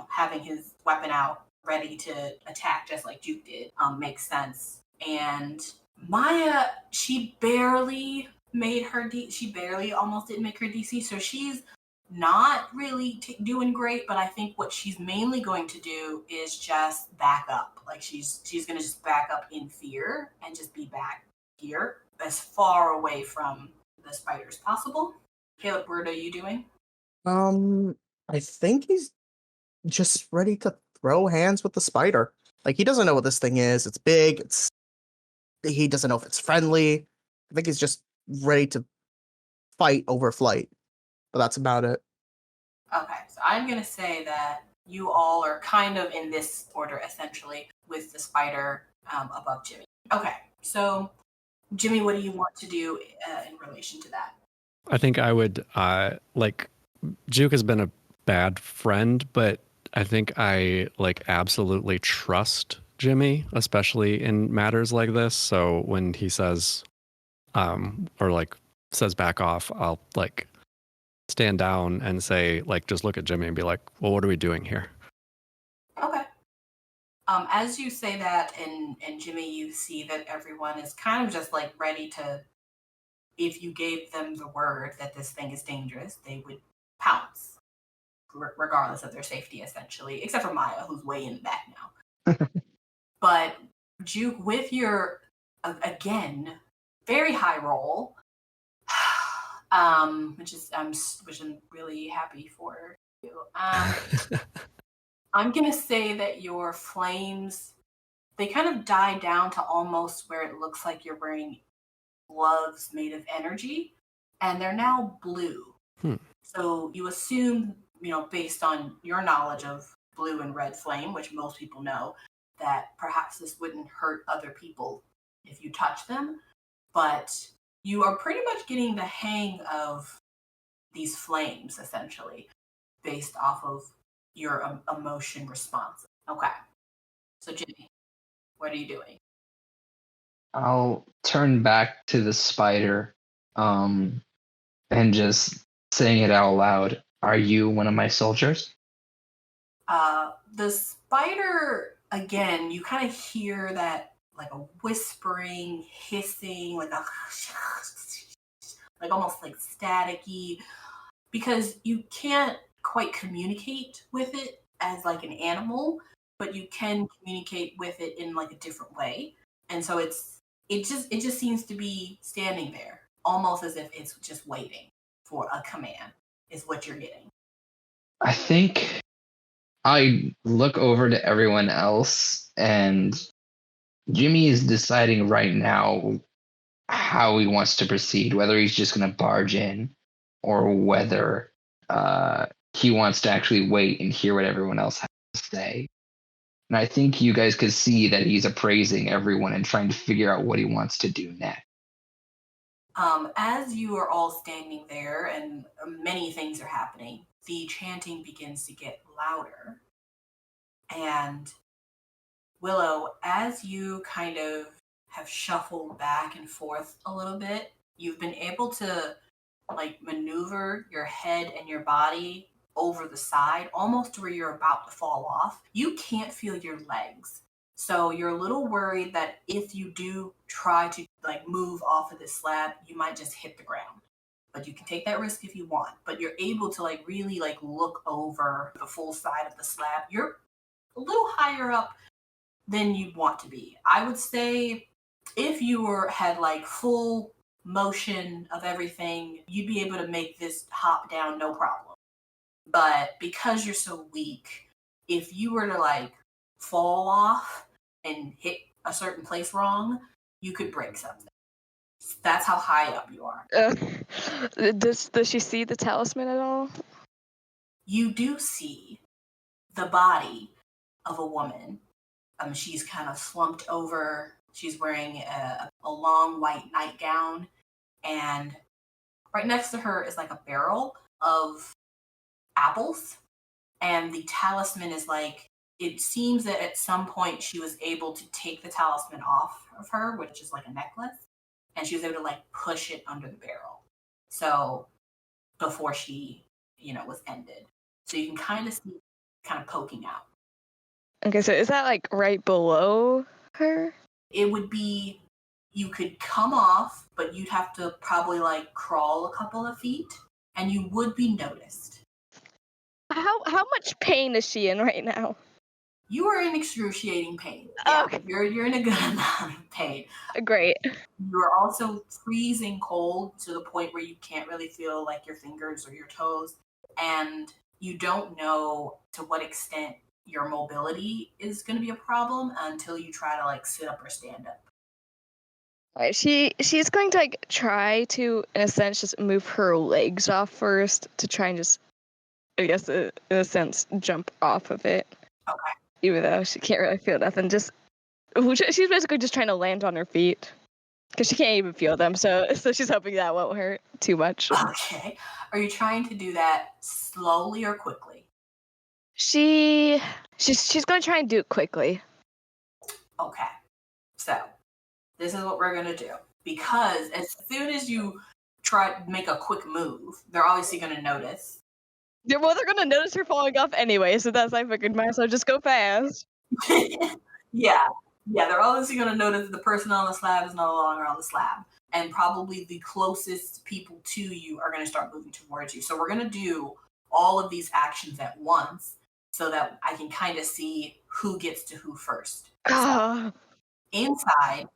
S1: having his weapon out, ready to attack just like Juke did, makes sense. And Maya, she barely made her she barely almost didn't make her DC, so she's not really doing great, but I think what she's mainly going to do is just back up. Like she's going to just back up in fear and just be back here as far away from the spider as possible. Caleb, what are you doing?
S5: I think he's just ready to throw hands with the spider. Like he doesn't know what this thing is. It's big. He doesn't know if it's friendly. I think he's just ready to fight over flight. But that's about it.
S1: Okay, so I'm going to say that you all are kind of in this order, essentially, with the spider above Jimmy. Okay, so Jimmy, what do you want to do in relation to that?
S4: I think I would Juke has been a bad friend, but I think I absolutely trust Jimmy, especially in matters like this. So when he says or like says back off, I'll like stand down and say, like, just look at Jimmy and be like, well, what are we doing here?
S1: Okay. As you say that, and Jimmy, you see that everyone is kind of just like ready to, if you gave them the word that this thing is dangerous, they would pounce, regardless of their safety, essentially, except for Maya, who's way in the back now. But Juke, with your, again, very high roll, which I'm really happy for you. I'm going to say that your flames, they kind of die down to almost where it looks like you're wearing gloves made of energy, and they're now blue. So you assume, based on your knowledge of blue and red flame, which most people know, that perhaps this wouldn't hurt other people if you touch them. But you are pretty much getting the hang of these flames, essentially, based off of your emotion response. Okay. So, Jimmy, what are you doing?
S3: I'll turn back to the spider, and just saying it out loud. Are you one of my soldiers?
S1: The spider, again, you kind of hear that like a whispering, hissing, like almost like staticky, because you can't quite communicate with it as like an animal, but you can communicate with it in like a different way. And so it just seems to be standing there, almost as if it's just waiting for a command, is what you're getting.
S3: I think I look over to everyone else, and Jimmy is deciding right now how he wants to proceed, whether he's just going to barge in or whether he wants to actually wait and hear what everyone else has to say. And I think you guys could see that he's appraising everyone and trying to figure out what he wants to do next.
S1: As you are all standing there and many things are happening, the chanting begins to get louder. And Willow, as you kind of have shuffled back and forth a little bit, you've been able to like maneuver your head and your body over the side, almost to where you're about to fall off. You can't feel your legs. So you're a little worried that if you do try to like move off of this slab, you might just hit the ground. But you can take that risk if you want. But you're able to like really like look over the full side of the slab. You're a little higher up than you'd want to be. I would say if you had like full motion of everything, you'd be able to make this hop down no problem. But because you're so weak, if you were to like fall off and hit a certain place wrong, you could break something. That's how high up you are.
S2: Does she see the talisman at all?
S1: You do see the body of a woman. She's kind of slumped over. She's wearing a long white nightgown, and right next to her is like a barrel of apples, and the talisman is like, it seems that at some point she was able to take the talisman off of her, which is like a necklace, and she was able to like push it under the barrel. So before she, was ended. So you can kind of see kind of poking out.
S2: Okay, so is that like right below her?
S1: It would be, you could come off, but you'd have to probably like crawl a couple of feet, and you would be noticed.
S2: How much pain is she in right now?
S1: You are in excruciating pain. Yeah,
S2: Okay.
S1: You're in a good amount of pain.
S2: Great.
S1: You're also freezing cold to the point where you can't really feel like your fingers or your toes, and you don't know to what extent your mobility is going to be a problem until you try to like sit up or stand up.
S2: All right, she's going to like try to, in a sense, just move her legs off first to try and just, I guess, in a sense, jump off of it.
S1: Okay.
S2: Even though she can't really feel nothing, she's basically just trying to land on her feet because she can't even feel them. So she's hoping that won't hurt too much.
S1: Okay. Are you trying to do that slowly or quickly?
S2: She's going to try and do it quickly.
S1: Okay. So this is what we're going to do. because as soon as you try to make a quick move, they're obviously going to notice.
S2: Yeah, well, they're gonna notice you're falling off anyway, so that's I figured might as well just go fast.
S1: Yeah, they're obviously going to notice that the person on the slab is no longer on the slab. And probably the closest people to you are going to start moving towards you. So we're going to do all of these actions at once so that I can kind of see who gets to who first. So, inside,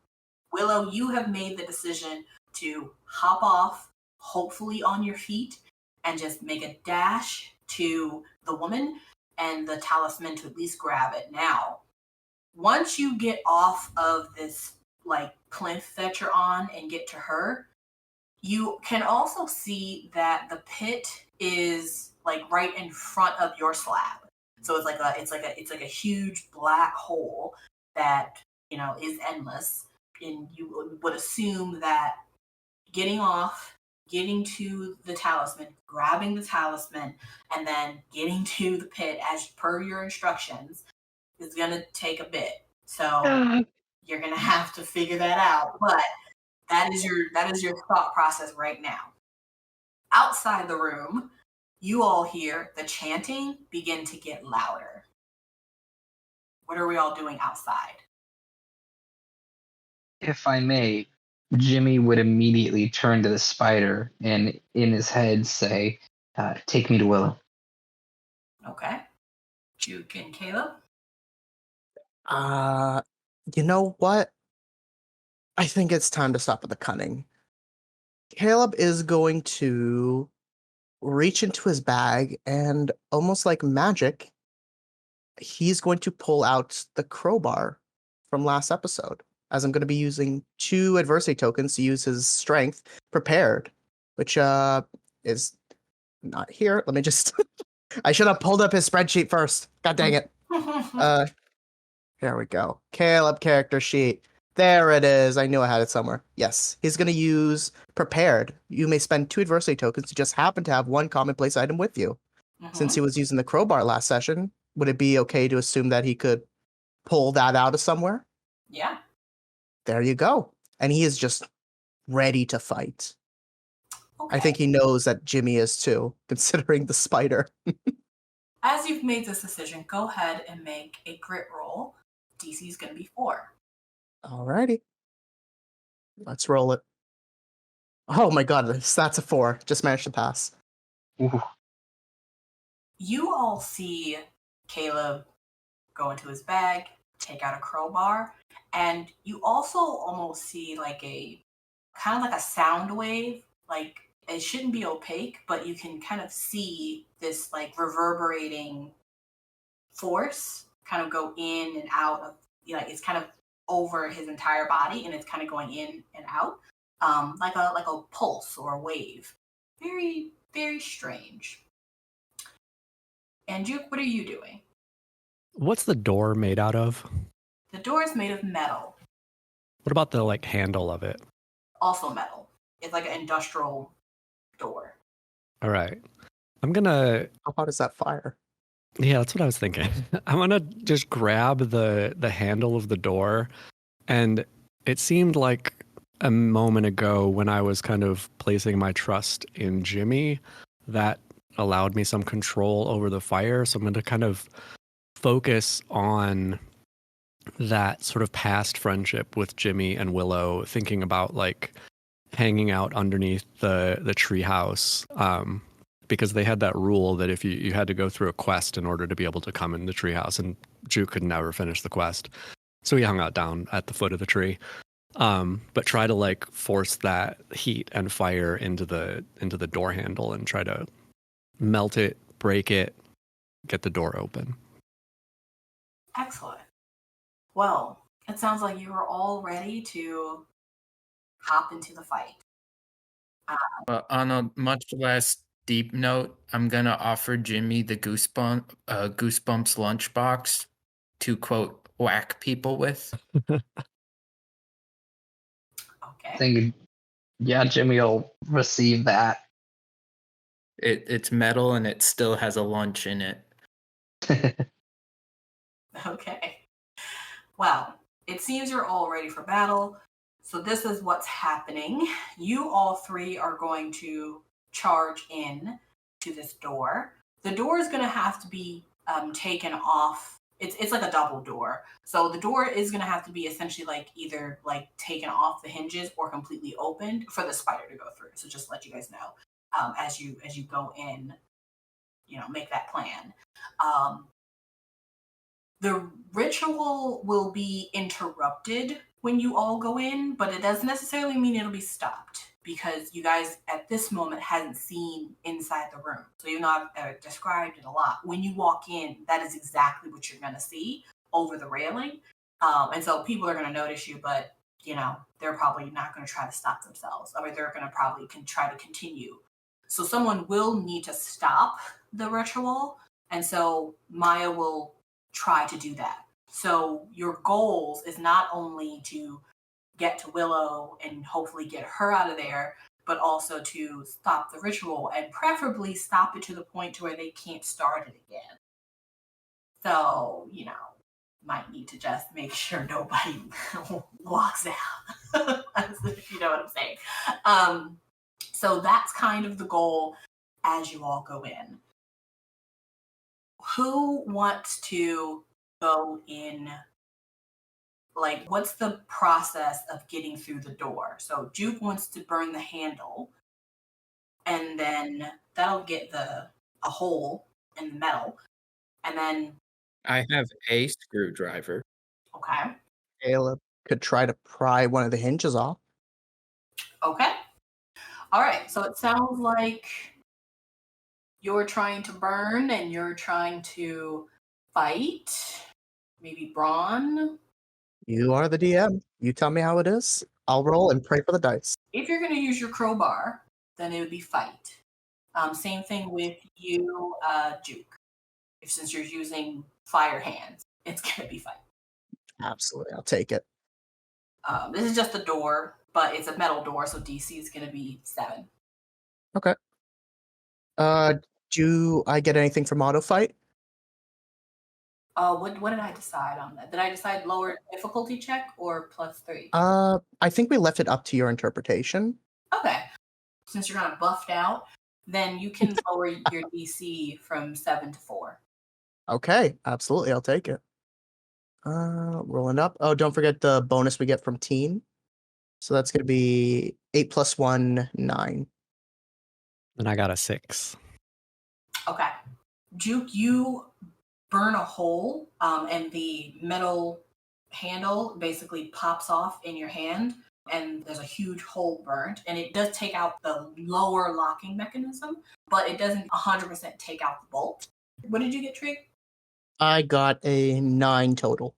S1: Willow, you have made the decision to hop off, hopefully on your feet, and just make a dash to the woman and the talisman to at least grab it. Now, once you get off of this like plinth that you're on and get to her, you can also see that the pit is like right in front of your slab. So it's like a huge black hole that, you know, is endless. And you would assume that getting off, getting to the talisman, grabbing the talisman, and then getting to the pit as per your instructions is going to take a bit. So you're going to have to figure that out. But that is your thought process right now. Outside the room, you all hear the chanting begin to get louder. What are we all doing outside?
S3: If I may, Jimmy would immediately turn to the spider and in his head say, take me to Willow.
S1: Okay. Juke and Caleb?
S5: You know what? I think it's time to stop with the cunning. Caleb is going to reach into his bag and almost like magic, he's going to pull out the crowbar from last episode, as I'm going to be using 2 adversity tokens to use his strength prepared, which is not here. Let me just I should have pulled up his spreadsheet first. God dang it. Here we go. Caleb character sheet. There it is. I knew I had it somewhere. Yes, he's going to use prepared. You may spend 2 adversity tokens to just happen to have 1 commonplace item with you. Since he was using the crowbar last session, would it be okay to assume that he could pull that out of somewhere?
S1: Yeah.
S5: There you go. And he is just ready to fight.
S1: Okay.
S5: I think he knows that Jimmy is too, considering the spider.
S1: As you've made this decision, go ahead and make a grit roll. DC is going to be 4.
S5: Alrighty. Let's roll it. Oh my god, that's a 4. Just managed to pass.
S3: Ooh.
S1: You all see Caleb go into his bag, take out a crowbar, and you also almost see like a kind of like a sound wave. Like it shouldn't be opaque, but you can kind of see this like reverberating force kind of go in and out of, you know, it's kind of over his entire body and it's kind of going in and out, like a pulse or a wave. Very, very strange. And Juke, what are you doing?
S4: What's the door made out of?
S1: The door is made of metal.
S4: What about the like handle of it?
S1: Also metal. It's like an industrial door.
S4: All right. I'm gonna.
S5: How hot is that fire?
S4: Yeah, that's what I was thinking. I'm gonna just grab the handle of the door, and it seemed like a moment ago when I was kind of placing my trust in Jimmy that allowed me some control over the fire. So I'm going to kind of focus on that sort of past friendship with Jimmy and Willow, thinking about like hanging out underneath the treehouse, because they had that rule that if you had to go through a quest in order to be able to come in the treehouse, and Juke could never finish the quest. So he hung out down at the foot of the tree. But try to like force that heat and fire into the door handle and try to melt it, break it, get the door open.
S1: Excellent. Well, it sounds like you are all ready to hop into the fight.
S6: On a much less deep note, I'm gonna offer Jimmy the Goosebumps lunchbox to quote whack people with.
S1: Okay.
S3: I think, yeah, Jimmy will receive that.
S6: It's metal and it still has a lunch in it.
S1: Okay. Well, it seems you're all ready for battle. So this is what's happening. You all three are going to charge in to this door. The door is going to have to be taken off. It's like a double door. So the door is going to have to be essentially like either like taken off the hinges or completely opened for the spider to go through. So just let you guys know as you go in, make that plan. The ritual will be interrupted when you all go in, but it doesn't necessarily mean it'll be stopped because you guys at this moment hadn't seen inside the room. So even though I've described it a lot, when you walk in, that is exactly what you're going to see over the railing. And so people are going to notice you, but they're probably not going to try to stop themselves. I mean, they're going to probably try to continue. So someone will need to stop the ritual. And so Maya will try to do that. So your goals is not only to get to Willow and hopefully get her out of there, but also to stop the ritual and preferably stop it to the point to where they can't start it again. So, might need to just make sure nobody walks out. If you know what I'm saying. So that's kind of the goal as you all go in. Who wants to go in? Like, what's the process of getting through the door? So Juke wants to burn the handle, and then that'll get a hole in the metal. And then
S6: I have a screwdriver.
S1: Okay.
S5: Caleb could try to pry one of the hinges off.
S1: Okay. All right. So it sounds like you're trying to burn and you're trying to fight. Maybe brawn.
S5: You are the DM. You tell me how it is. I'll roll and pray for the dice.
S1: If you're going to use your crowbar, then it would be fight. Same thing with you, Juke. Since you're using fire hands, it's going to be fight.
S5: Absolutely. I'll take it.
S1: This is just a door, but it's a metal door, so DC is going to be 7.
S5: Okay. Do I get anything from auto fight?
S1: What did I decide on that? Did I decide lower difficulty check or +3?
S5: I think we left it up to your interpretation.
S1: Okay. Since you're kind of buffed out, then you can lower your DC from 7 to 4.
S5: Okay, absolutely. I'll take it. Rolling up. Oh, don't forget the bonus we get from teen. So that's going to be 8 + 1, 9.
S4: And I got a 6.
S1: Okay. Juke, you burn a hole, and the metal handle basically pops off in your hand, and there's a huge hole burnt, and it does take out the lower locking mechanism, but it doesn't 100% take out the bolt. What did you get, Trig?
S5: I got a 9 total.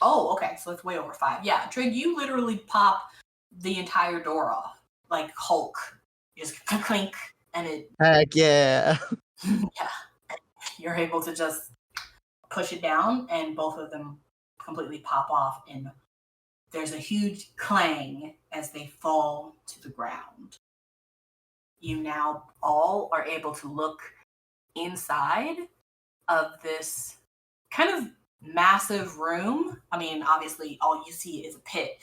S1: Oh, okay. So it's way over 5. Yeah, Trig, you literally pop the entire door off like Hulk. You just clink, and it.
S5: Heck yeah.
S1: Yeah. You're able to just push it down, and both of them completely pop off, and there's a huge clang as they fall to the ground. You now all are able to look inside of this kind of massive room. I mean, obviously, all you see is a pit.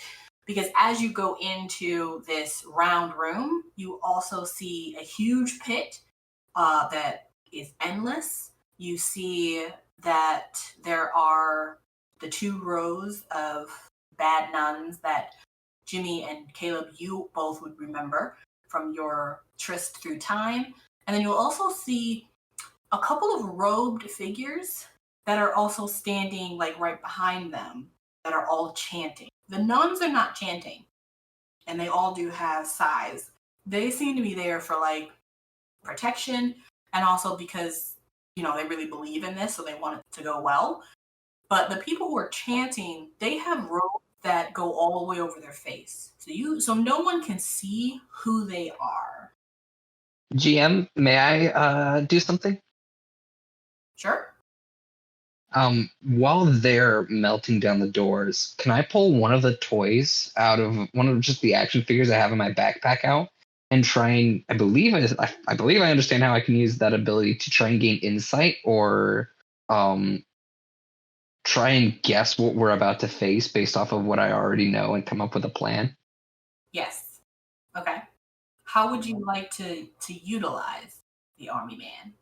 S1: Because as you go into this round room, you also see a huge pit that is endless. You see that there are the 2 rows of bad nuns that Jimmy and Caleb, you both would remember from your tryst through time. And then you'll also see a couple of robed figures that are also standing like right behind them that are all chanting. The nuns are not chanting, and they all do have size. They seem to be there for like protection, and also because they really believe in this, so they want it to go well. But the people who are chanting, they have robes that go all the way over their face, so no one can see who they are.
S3: GM, may I do something?
S1: Sure.
S3: While they're melting down the doors, can I pull one of the toys out of one of just the action figures I have in my backpack out and try and I believe I understand how I can use that ability to try and gain insight or try and guess what we're about to face based off of what I already know and come up with a plan?
S1: Yes. Okay. How would you like to utilize the army man?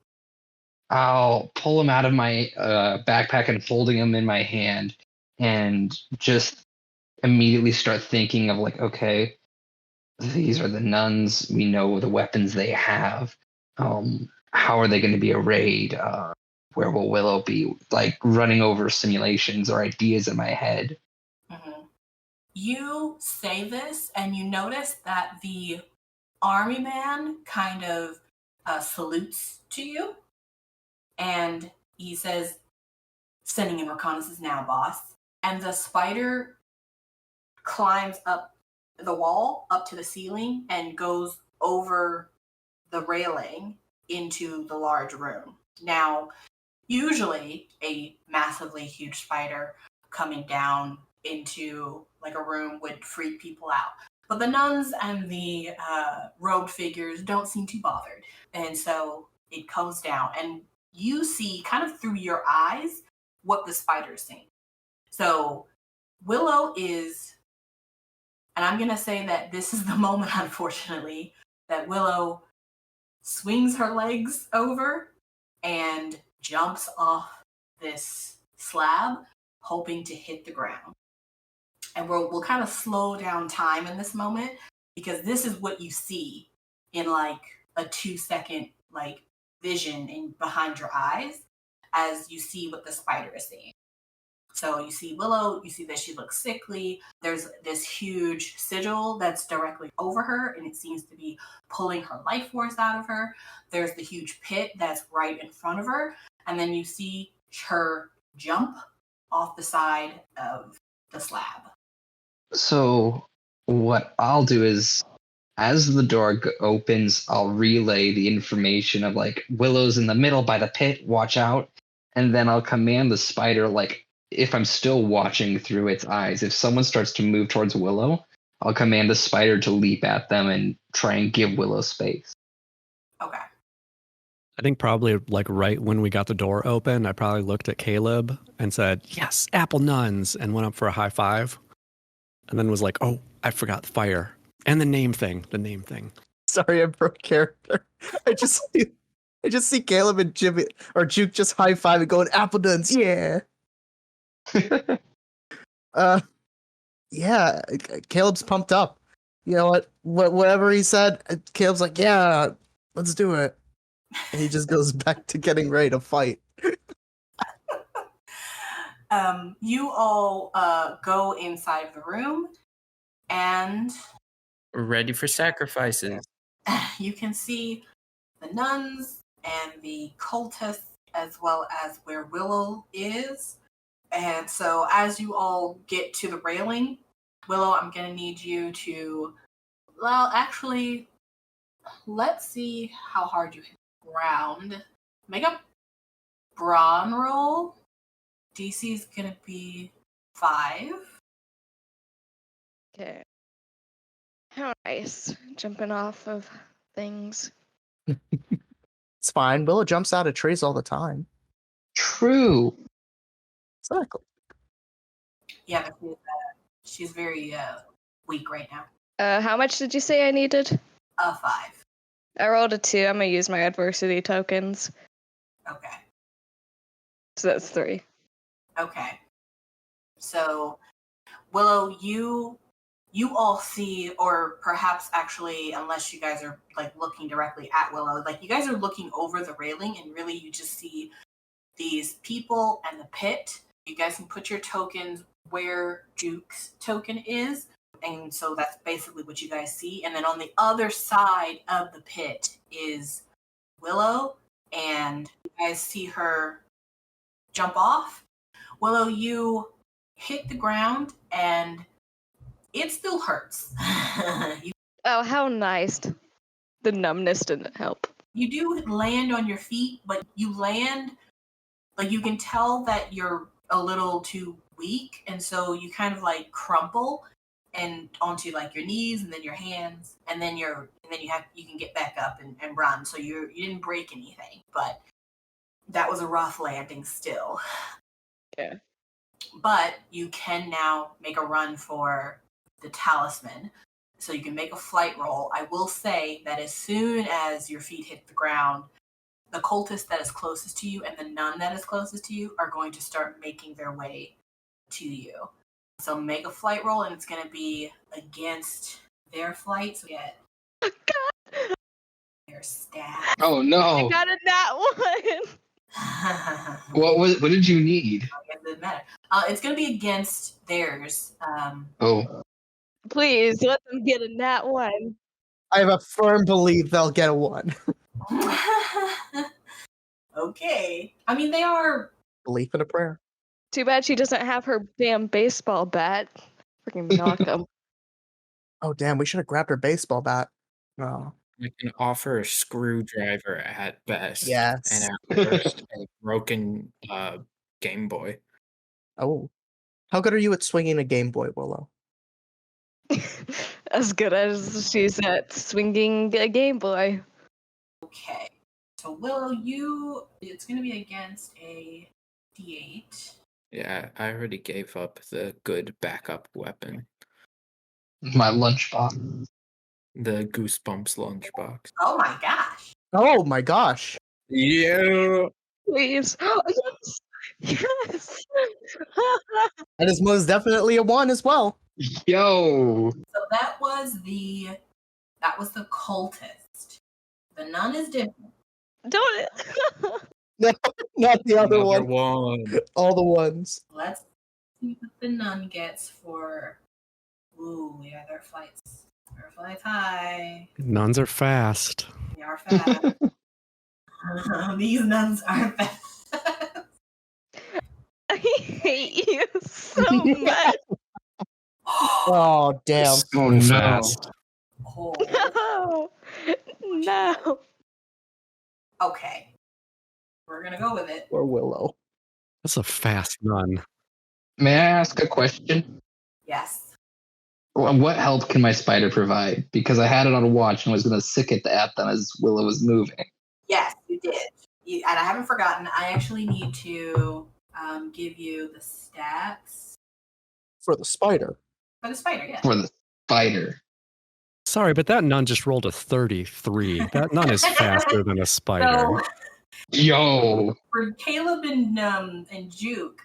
S3: I'll pull him out of my backpack and holding him in my hand and just immediately start thinking of like, okay, these are the nuns. We know the weapons they have. How are they going to be arrayed? Where will Willow be? Like running over simulations or ideas in my head.
S1: Mm-hmm. You say this, and you notice that the army man kind of salutes to you, and he says, "Sending in reconnaissance now, boss." And the spider climbs up the wall, up to the ceiling, and goes over the railing into the large room. Now, usually a massively huge spider coming down into like a room would freak people out. But the nuns and the robed figures don't seem too bothered. And so it comes down, and you see kind of through your eyes what the spider's seeing. So Willow is, and I'm going to say that this is the moment, unfortunately, that Willow swings her legs over and jumps off this slab, hoping to hit the ground. And we'll kind of slow down time in this moment, because this is what you see in like a 2-second like vision in behind your eyes as you see what the spider is seeing. So you see Willow, you see that she looks sickly. There's this huge sigil that's directly over her, and it seems to be pulling her life force out of her. There's the huge pit that's right in front of her. And then you see her jump off the side of the slab.
S3: So what I'll do is, as the door opens, I'll relay the information of like Willow's in the middle by the pit, watch out, and then I'll command the spider, like if I'm still watching through its eyes, if someone starts to move towards Willow, I'll command the spider to leap at them and try and give Willow space.
S1: Okay.
S4: I think probably like right when we got the door open, I probably looked at Caleb and said, "Yes, apple nuns," and went up for a high five. And then was like, "Oh, I forgot the fire and the name thing. The name thing."
S5: Sorry, I broke character. I just see Caleb and Jimmy or Juke just high five and going apple duns, yeah. Yeah, Caleb's pumped up. You know what? Whatever he said, Caleb's like, yeah, let's do it. And he just goes back to getting ready to fight.
S1: You all go inside the room, and
S6: We're ready for sacrifices.
S1: you can see the nuns and the cultists, as well as where Willow is. And so as you all get to the railing, Willow, I'm going to need you to, well, actually, let's see how hard you hit the ground. Make a brawn roll. DC is going to be 5.
S2: Okay. How nice. Jumping off of things.
S5: It's fine. Willow jumps out of trees all the time.
S3: True.
S5: Exactly.
S1: Yeah, she's very weak right now.
S2: How much did you say I needed?
S1: 5.
S2: I rolled a 2. I'm gonna use my adversity tokens.
S1: Okay.
S2: So that's 3.
S1: Okay. So, Willow, you all see, or perhaps actually, unless you guys are like looking directly at Willow, like you guys are looking over the railing, and really you just see these people and the pit. You guys can put your tokens where Juke's token is, and so that's basically what you guys see. And then on the other side of the pit is Willow, and you guys see her jump off. Willow, you hit the ground, and it still hurts.
S2: Oh, how nice. The numbness didn't help.
S1: You do land on your feet, but you land, like you can tell that you're a little too weak, and so you kind of like crumple and onto like your knees and then your hands, and then you can get back up and run. So you didn't break anything, but that was a rough landing still.
S2: Yeah.
S1: But you can now make a run for the talisman. So you can make a flight roll. I will say that as soon as your feet hit the ground, the cultist that is closest to you and the nun that is closest to you are going to start making their way to you. So make a flight roll, and it's going to be against their flight. So get their stat.
S3: Oh
S2: I
S3: no!
S2: got a nat 1.
S3: What did you need?
S1: It doesn't matter. It's going to be against theirs.
S3: Oh,
S2: Please let them get a nat 1.
S5: I have a firm belief they'll get a 1.
S1: Okay. I mean, they are.
S5: Belief and a prayer.
S2: Too bad she doesn't have her damn baseball bat. Freaking knock them.
S5: Oh, damn, we should have grabbed her baseball bat. Oh.
S6: I can offer a screwdriver at best.
S5: Yes.
S6: And at worst, a broken Game Boy.
S5: Oh. How good are you at swinging a Game Boy, Willow?
S2: As good as she's at swinging a Game Boy.
S1: Okay. So, Willow, it's going to be against a D8.
S6: Yeah, I already gave up the good backup weapon.
S3: my lunchbox.
S6: The Goosebumps lunchbox.
S1: Oh my gosh.
S5: Oh my gosh.
S6: Yeah.
S2: Please. Yes. Yes.
S5: That is most definitely a 1 as well.
S3: Yo!
S1: So that was the cultist. The nun is different.
S2: Don't.
S5: No, not the other
S6: Another
S5: one.
S6: one.
S5: All the ones.
S1: Let's see what the nun gets for. Ooh, yeah, their flights high.
S4: Nuns are fast.
S1: They are fast. These nuns are fast.
S2: I hate you so much.
S5: Oh, damn.
S3: Oh no!
S4: Fast.
S1: Oh.
S2: No. No.
S1: Okay. We're gonna go with it.
S5: Or Willow.
S4: That's a fast nun.
S3: May I ask a question?
S1: Yes.
S3: What help can my spider provide? Because I had it on watch and was going to sick it at them as Willow was moving.
S1: Yes, you did. And I haven't forgotten. I actually need to give you the stats
S5: For the spider.
S1: for the spider. Yeah.
S3: For the spider.
S4: Sorry, but that nun just rolled a 33. That nun is faster than a spider.
S1: So
S3: Yo!
S1: for Caleb and Juke,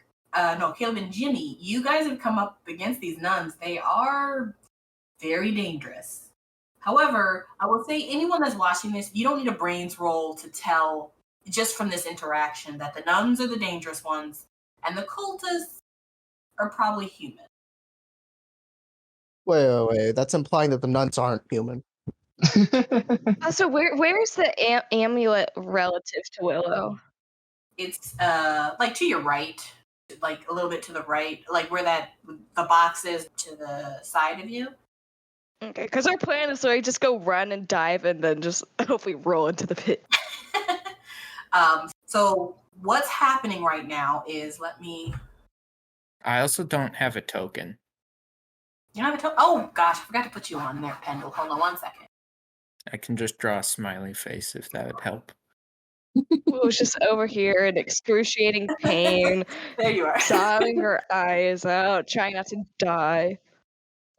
S1: Caleb and Jimmy, you guys have come up against these nuns. They are very dangerous. However, I will say anyone that's watching this, you don't need a brains roll to tell just from this interaction that the nuns are the dangerous ones and the cultists are probably human.
S5: Wait. That's implying that the nuns aren't human.
S2: So where's the amulet relative to Willow?
S1: It's like to your right, like a little bit to the right, like where the box is to the side of you.
S2: Okay, because our plan is to just go run and dive and then just hopefully roll into the pit.
S1: So what's happening right now is
S6: I also don't have a token.
S1: you don't have a oh gosh, I forgot to put you on there, Pendle. Hold on 1 second.
S6: I can just draw a smiley face if that would help.
S2: Willow's just over here in excruciating pain,
S1: There you are.
S2: sobbing her eyes out, trying not to die.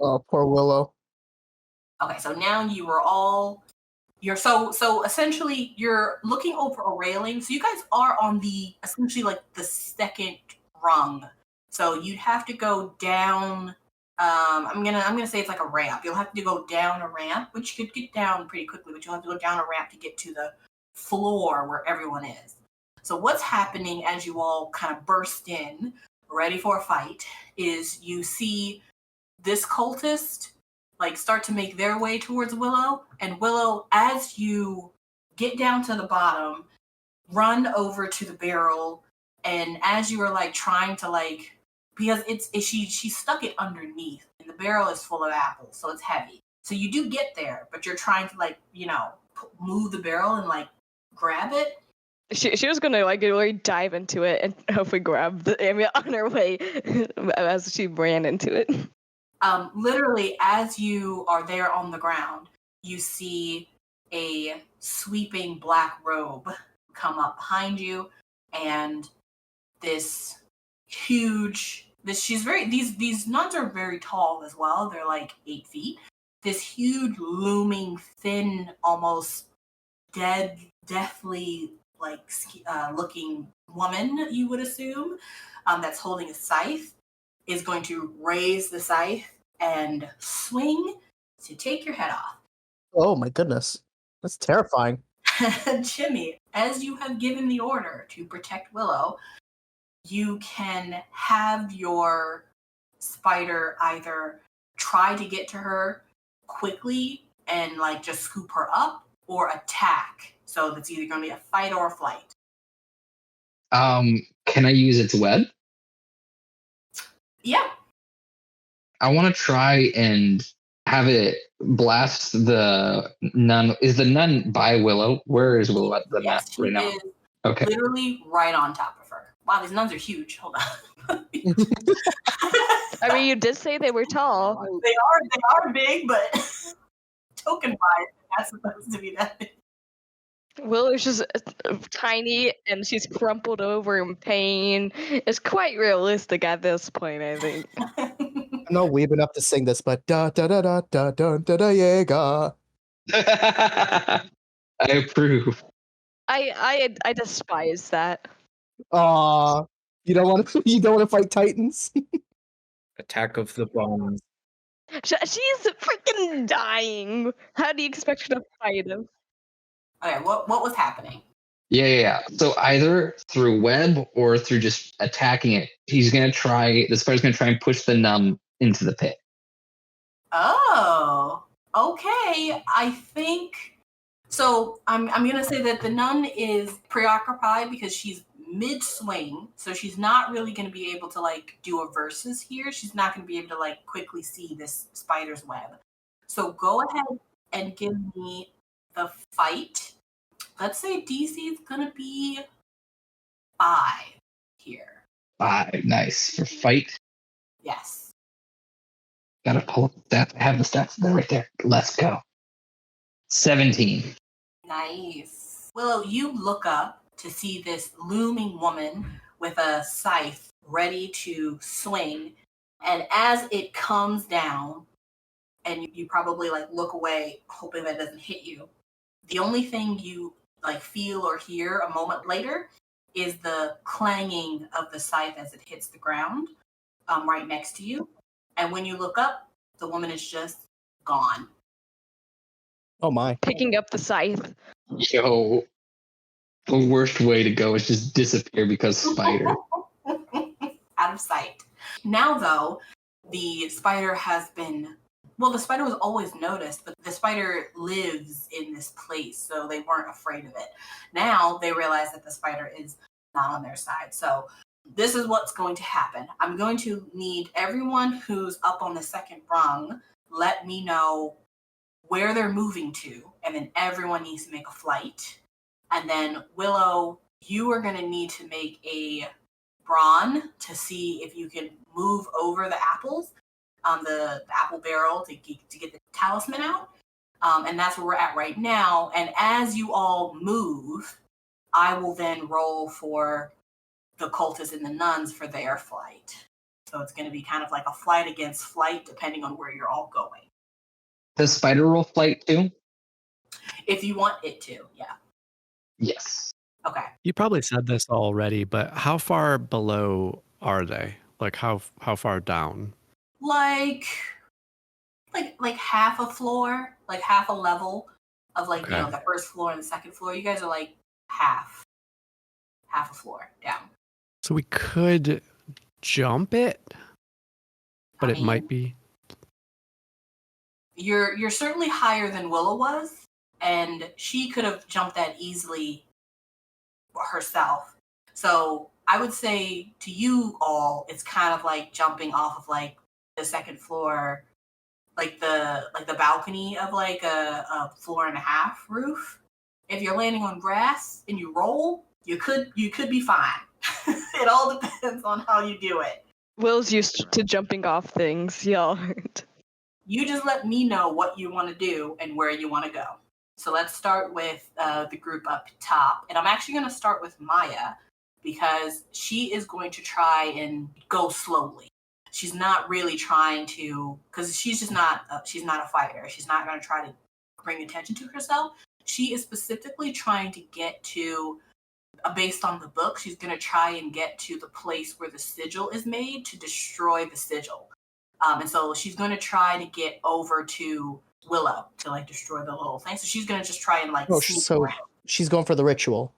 S5: Oh, poor Willow.
S1: Okay, so now you're so essentially you're looking over a railing. So you guys are on the essentially like the second rung. So you'd have to go down. I'm gonna say it's like a ramp. You'll have to go down a ramp, which you could get down pretty quickly, but you'll have to go down a ramp to get to the floor where everyone is. So what's happening as you all kind of burst in, ready for a fight, is you see this cultist like start to make their way towards Willow, and Willow, as you get down to the bottom, run over to the barrel, and as you are like trying to like, because she stuck it underneath, and the barrel is full of apples, so it's heavy. So you do get there, but you're trying to like, move the barrel and like grab it.
S2: She was gonna like really dive into it and hopefully grab the amulet on her way as she ran into it.
S1: Literally, as you are there on the ground, you see a sweeping black robe come up behind you, and these nuns are very tall as well. They're like 8 feet. this huge, looming, thin, almost deathly looking woman, you would assume, that's holding a scythe, is going to raise the scythe and swing to take your head off.
S5: Oh my goodness. That's terrifying.
S1: Jimmy, as you have given the order to protect Willow, you can have your spider either try to get to her quickly and like just scoop her up, or attack. So that's either going to be a fight or a flight.
S3: Can I use its web?
S1: Yeah.
S3: I want to try and have it blast the nun. Is the nun by Willow? Where is Willow at the map
S1: Yes, she
S3: right now?
S1: is
S3: Okay.
S1: literally right on top of her. Wow, these nuns are huge. Hold on.
S2: I mean, you did say they were tall.
S1: They are big, but token wise, that's supposed to be that big.
S2: Willow's just tiny and she's crumpled over in pain. It's quite realistic at this point, I think.
S5: I'm not weeb enough to sing this, but da da da da da da da da yeah.
S3: I approve.
S2: I despise that.
S5: Aw, you don't want to fight Titans?
S6: Attack of the Bones.
S2: She's freaking dying. How do you expect her to fight him?
S1: Okay, what was happening?
S3: Yeah. So either through web or through just attacking it, the spider's gonna try and push the nun into the pit.
S1: Oh, okay. I think so. I'm gonna say that the nun is preoccupied because she's mid-swing, so she's not really gonna be able to like do a versus here. She's not gonna be able to like quickly see this spider's web. So go ahead and give me the fight. Let's say DC is gonna be 5 here.
S3: 5, nice for fight.
S1: Yes.
S3: Gotta pull up the stats. I have the stats. They're right there. Let's go. 17.
S1: Nice. Willow, you look up to see this looming woman with a scythe ready to swing. And as it comes down, and you probably like look away, hoping that it doesn't hit you, the only thing you like feel or hear a moment later is the clanging of the scythe as it hits the ground right next to you. And when you look up, the woman is just gone.
S5: Oh my.
S2: Picking up the scythe.
S3: Yo, the worst way to go is just disappear because spider.
S1: Out of sight. Now, though, the spider has been... Well, the spider was always noticed, but the spider lives in this place, so they weren't afraid of it. Now, they realize that the spider is not on their side. So this is what's going to happen. I'm going to need everyone who's up on the second rung, let me know where they're moving to, and then everyone needs to make a flight. And then, Willow, you are going to need to make a brawn to see if you can move over the apples on the apple barrel to get the talisman out. And that's where we're at right now. And as you all move, I will then roll for the cultists and the nuns for their flight. So it's going to be kind of like a flight against flight, depending on where you're all going.
S3: Does spider roll flight too?
S1: If you want it to, yeah.
S3: Yes.
S1: Okay.
S4: You probably said this already, but how far below are they? Like how far down?
S1: Like half a floor, like half a level of like,
S4: Okay.
S1: you know, the first floor and the second floor. You guys are like half a floor down.
S4: So we could jump it, but
S1: I
S4: it
S1: mean,
S4: might be.
S1: You're certainly higher than Willow was, and she could have jumped that easily herself. So I would say to you all, it's kind of like jumping off of like the second floor, like the balcony of like a floor and a half roof. If you're landing on grass and you roll, you could be fine. It all depends on how you do it.
S2: Will's used to jumping off things, y'all.
S1: You just let me know what you want to do and where you want to go. So let's start with the group up top. And I'm actually going to start with Maya because she is going to try and go slowly. she's not really trying to, because she's just not, she's not a fighter. She's not going to try to bring attention to herself. She is specifically trying to get to, based on the book, she's going to try and get to the place where the sigil is made to destroy the sigil. And so she's going to try to get over to Willow to like destroy the little thing. So she's going to just try and like sneak around.
S5: She's going for the ritual.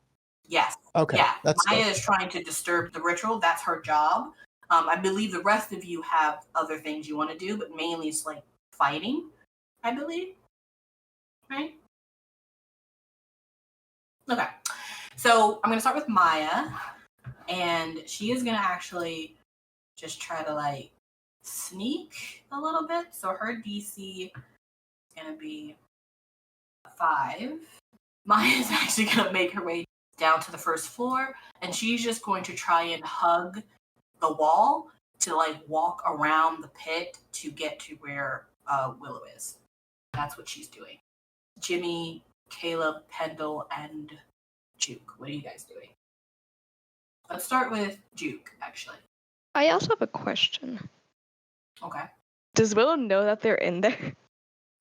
S1: Yes.
S5: Okay.
S1: Yeah.
S5: That's
S1: Maya
S5: good.
S1: is trying to disturb the ritual. That's her job. I believe the rest of you have other things you want to do, but mainly it's like fighting, I believe. Right? Okay. So I'm going to start with Maya, and she is going to actually just try to like sneak a little bit. So her DC is going to be 5. Maya is actually going to make her way down to the first floor, and she's just going to try and hug the wall to like walk around the pit to get to where Willow is. That's what she's doing. Jimmy, Caleb, Pendle, and Juke. What are you guys doing? Let's start with Juke, actually.
S2: I also have a question.
S1: Okay.
S2: Does Willow know that they're in there?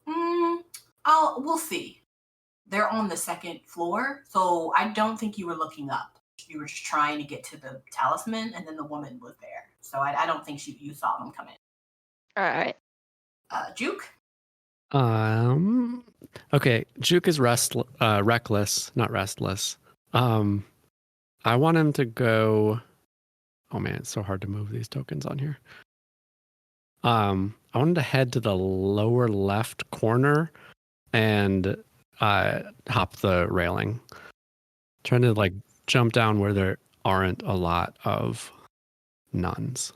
S1: We'll see. They're on the second floor, so I don't think you were looking up. You were just trying to get to the talisman, and then the woman was there. So I don't think you saw them come in.
S2: All right.
S1: Juke?
S4: Okay, Juke is reckless, not restless. I want him to go. Oh man, it's so hard to move these tokens on here. I want him to head to the lower left corner and hop the railing. Trying to like jump down where there aren't a lot of nuns.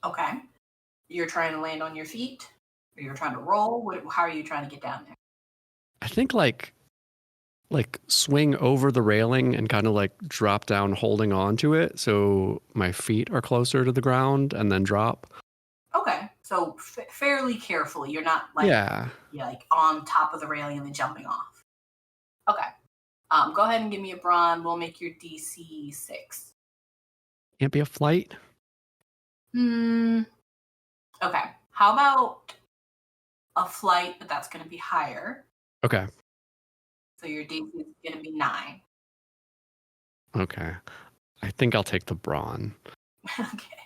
S1: Okay. You're trying to land on your feet? Or you're trying to roll? How are you trying to get down there?
S4: I think like swing over the railing and kind of like drop down holding on to it so my feet are closer to the ground and then drop.
S1: Okay. So fairly carefully. You're not like, like on top of the railing and then jumping off. Okay. Go ahead and give me a brawn. We'll make your DC 6.
S4: Can't be a flight?
S1: Okay. How about a flight, but that's going to be higher.
S4: Okay.
S1: So your DC is going to be 9.
S4: Okay. I think I'll take the brawn.
S1: Okay.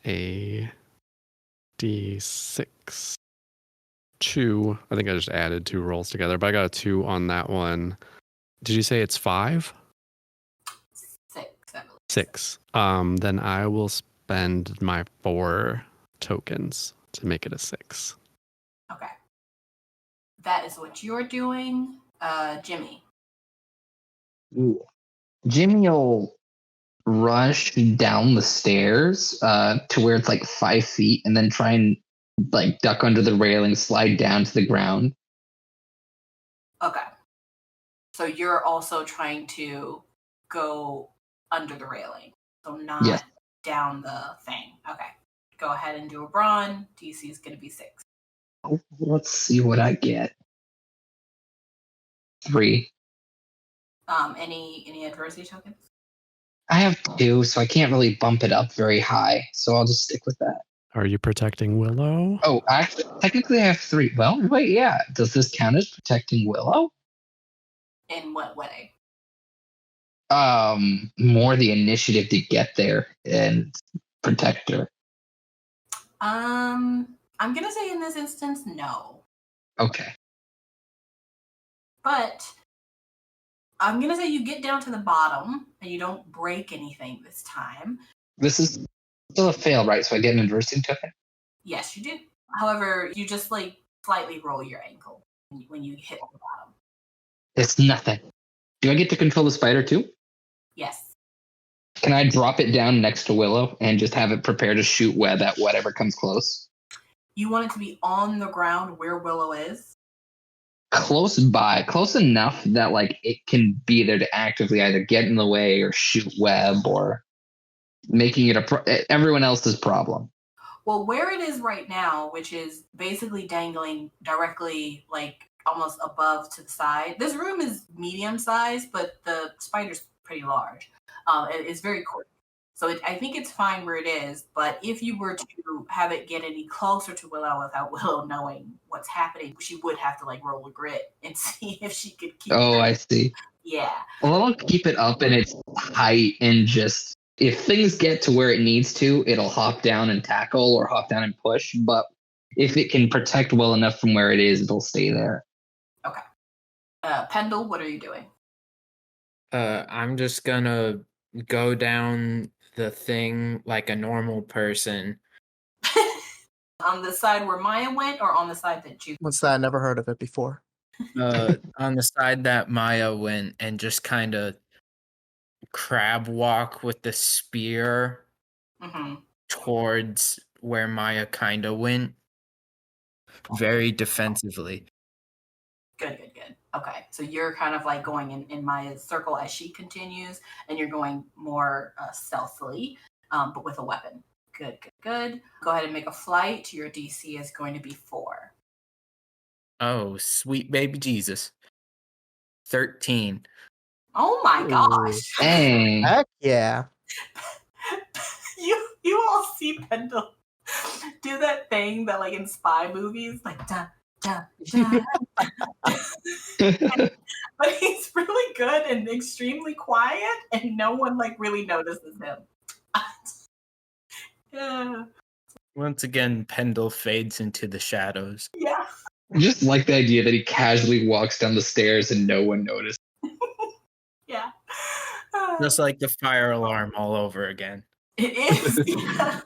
S4: A D6. 2. I think I just added 2 rolls together, but I got a 2 on that one. Did you say it's 5?
S1: 6, I believe.
S4: 6. Then I will spend my 4 tokens to make it a 6.
S1: Okay. That is what you're doing. Jimmy.
S3: Ooh. Jimmy will rush down the stairs to where it's like 5 feet and then try and like duck under the railing, slide down to the ground.
S1: Okay. So you're also trying to go under the railing. So not down the thing. Okay. Go ahead and do a brawn. DC is going to be 6.
S3: Oh, let's see what I get. 3.
S1: Any adversity tokens?
S3: I have 2, so I can't really bump it up very high. So I'll just stick with that.
S4: Are you protecting Willow?
S3: Oh, actually, technically I have 3. Well, wait, yeah. Does this count as protecting Willow?
S1: In what way?
S3: More the initiative to get there and protect her.
S1: I'm gonna say in this instance, no.
S3: Okay.
S1: But I'm gonna say you get down to the bottom and you don't break anything this time.
S3: This is still a fail, right? So I get an adversity token?
S1: Yes, you do. However, you just like slightly roll your ankle when you hit the bottom.
S3: It's nothing. Do I get to control the spider too?
S1: Yes.
S3: Can I drop it down next to Willow and just have it prepare to shoot web at whatever comes close?
S1: You want it to be on the ground where Willow is?
S3: Close by, close enough that like it can be there to actively either get in the way or shoot web or making it everyone else's problem.
S1: Well, where it is right now, which is basically dangling directly like almost above to the side. This room is medium sized, but the spider's pretty large. It's very quick. So I think it's fine where it is, but if you were to have it get any closer to Willow without Willow knowing what's happening, she would have to like roll a grit and see if she could keep
S3: Oh,
S1: that.
S3: I see.
S1: Yeah.
S3: Well, I'll keep it up in its height and just if things get to where it needs to, it'll hop down and tackle or hop down and push. But if it can protect well enough from where it is, it'll stay there.
S1: Okay. Pendle, what are you doing?
S6: I'm just gonna go down the thing like a normal person.
S1: On the side where Maya went or on the side that Juke?
S5: What's that? I never heard of it before.
S6: On the side that Maya went and just kind of crab walk with the spear
S1: Mm-hmm.
S6: towards where Maya kind of went. Very defensively.
S1: Good. Okay, so you're kind of like going in Maya's circle as she continues, and you're going more stealthily, but with a weapon. Good. Go ahead and make a flight. Your DC is going to be 4.
S6: Oh, sweet baby Jesus. 13.
S1: Oh my gosh.
S3: Dang.
S5: Heck yeah.
S1: You all see Pendle do that thing that like in spy movies, like da da da. But he's really good and extremely quiet, and no one like really notices him. Yeah.
S6: Once again, Pendle fades into the shadows.
S1: Yeah.
S3: I just like the idea that he casually walks down the stairs and no one noticed.
S1: Yeah.
S6: Just like the fire alarm all over again.
S1: It is. Yeah.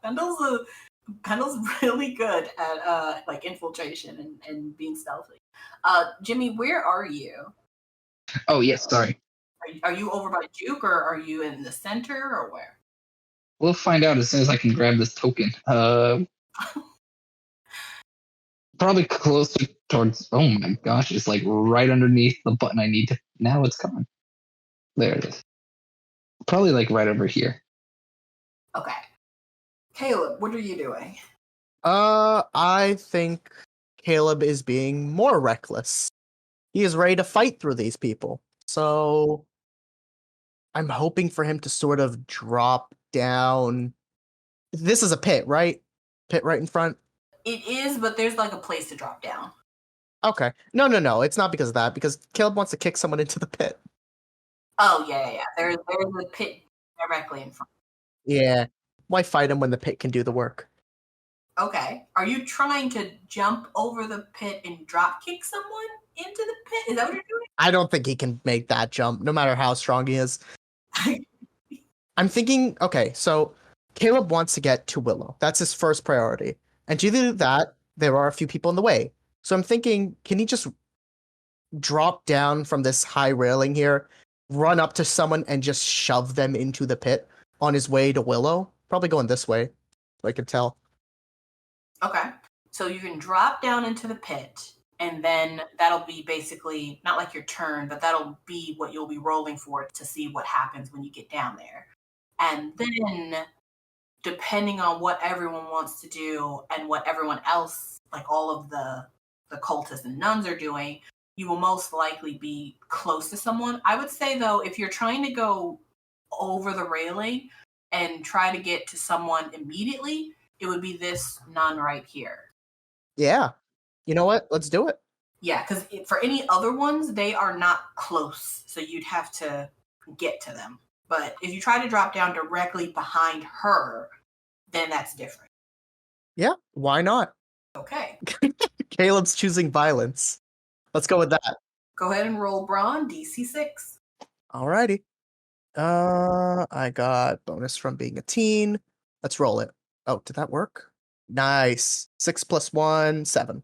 S1: Pendle's really good at like infiltration and being stealthy. Jimmy, where are you?
S3: Oh, yes, sorry.
S1: Are you over by Juke, or are you in the center, or where?
S3: We'll find out as soon as I can grab this token. Probably closer towards. Oh my gosh, it's like right underneath the button I need to. Now it's gone. There it is. Probably like right over here.
S1: Okay. Caleb, what are you doing?
S5: I think Caleb is being more reckless. He is ready to fight through these people. So I'm hoping for him to sort of drop down. This is a pit, right? Pit right in front?
S1: It is, but there's like a place to drop down.
S5: Okay. No. It's not because of that, because Caleb wants to kick someone into the pit.
S1: Oh, yeah. There's a pit directly in front.
S5: Yeah. Why fight him when the pit can do the work?
S1: Okay. Are you trying to jump over the pit and drop kick someone into the pit? Is that what you're doing?
S5: I don't think he can make that jump, no matter how strong he is. I'm thinking, okay, so Caleb wants to get to Willow. That's his first priority. And to do that, there are a few people in the way. So I'm thinking, can he just drop down from this high railing here, run up to someone, and just shove them into the pit on his way to Willow? Probably going this way, so I can tell.
S1: Okay. So you can drop down into the pit, and then that'll be basically not like your turn, but that'll be what you'll be rolling for to see what happens when you get down there. And then, depending on what everyone wants to do and what everyone else, like all of the cultists and nuns are doing, you will most likely be close to someone. I would say, though, if you're trying to go over the railing and try to get to someone immediately, it would be this nun right here.
S5: Yeah. You know what? Let's do it.
S1: Yeah, because for any other ones, they are not close. So you'd have to get to them. But if you try to drop down directly behind her, then that's different.
S5: Yeah, why not?
S1: Okay.
S5: Caleb's choosing violence. Let's go with that.
S1: Go ahead and roll Brawn, DC 6.
S5: Alrighty. I got bonus from being a teen. Let's roll it. Oh, did that work? Nice. 6 + 1, 7.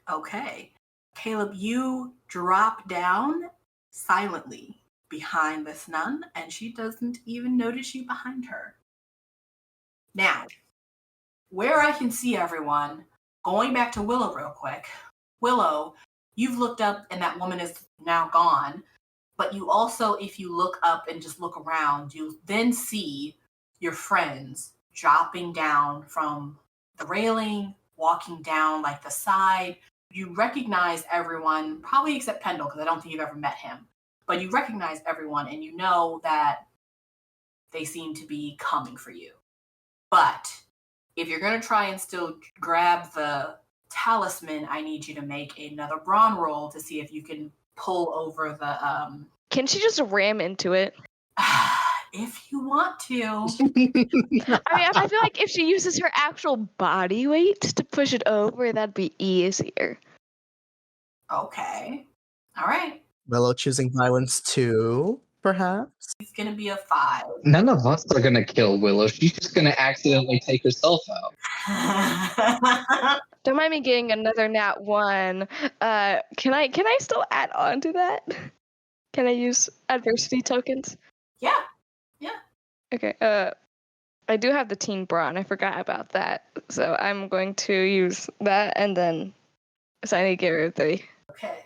S1: Okay. Caleb, you drop down silently behind this nun, and she doesn't even notice you behind her. Now, where I can see everyone, going back to Willow real quick. Willow, you've looked up and that woman is now gone, but you also, if you look up and just look around, you then see your friends dropping down from the railing, walking down like the side. You recognize everyone, probably except Pendle, because I don't think you've ever met him. But you recognize everyone, and you know that they seem to be coming for you. But if you're going to try and still grab the talisman, I need you to make another brawn roll to see if you can pull over the...
S2: Can she just ram into it?
S1: If you want to.
S2: I mean, I feel like if she uses her actual body weight to push it over, that'd be easier.
S1: Okay. All right.
S5: Willow choosing violence too, perhaps?
S1: It's going to be a 5.
S3: None of us are gonna kill Willow. She's just gonna accidentally take herself out.
S2: Don't mind me getting another nat 1. Can I still add on to that? Can I use adversity tokens?
S1: Yeah.
S2: Okay. I do have the teen brawn. I forgot about that. So I'm going to use that and then I need to get rid of 3.
S1: Okay.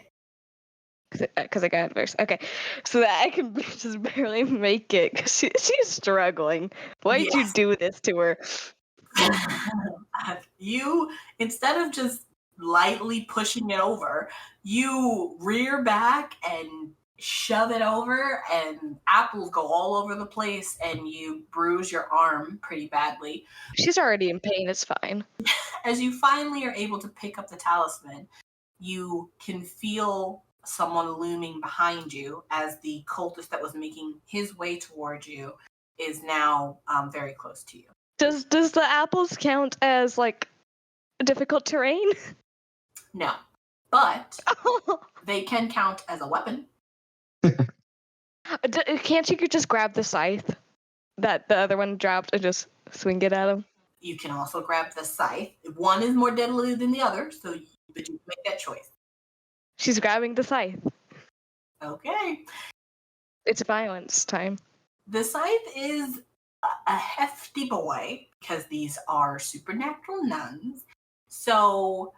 S2: Because I got adverse. Okay. So that I can just barely make it because she's struggling. Why did you do this to her?
S1: You, instead of just lightly pushing it over, you rear back and shove it over, and apples go all over the place, and you bruise your arm pretty badly.
S2: She's already in pain. It's fine.
S1: As you finally are able to pick up the talisman, you can feel someone looming behind you as the cultist that was making his way towards you is now very close to you.
S2: Does the apples count as like difficult terrain?
S1: No, but they can count as a weapon.
S2: Can't you just grab the scythe that the other one dropped and just swing it at him?
S1: You can also grab the scythe. One is more deadly than the other, but you make that choice.
S2: She's grabbing the scythe.
S1: Okay.
S2: It's violence time.
S1: The scythe is a hefty boy because these are supernatural nuns. So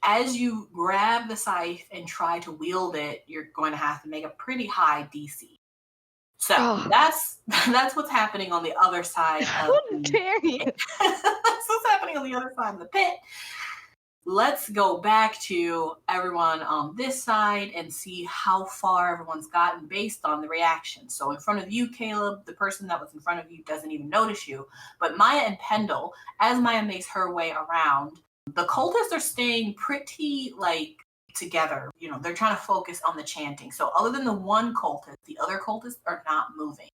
S1: as you grab the scythe and try to wield it, you're going to have to make a pretty high DC. So that's what's happening on the other side of
S2: How dare you?
S1: That's what's happening on the other side of the pit. Let's go back to everyone on this side and see how far everyone's gotten based on the reaction. So in front of you, Caleb, the person that was in front of you doesn't even notice you. But Maya and Pendle, as Maya makes her way around, the cultists are staying pretty together. They're trying to focus on the chanting. So other than the one cultist, the other cultists are not moving.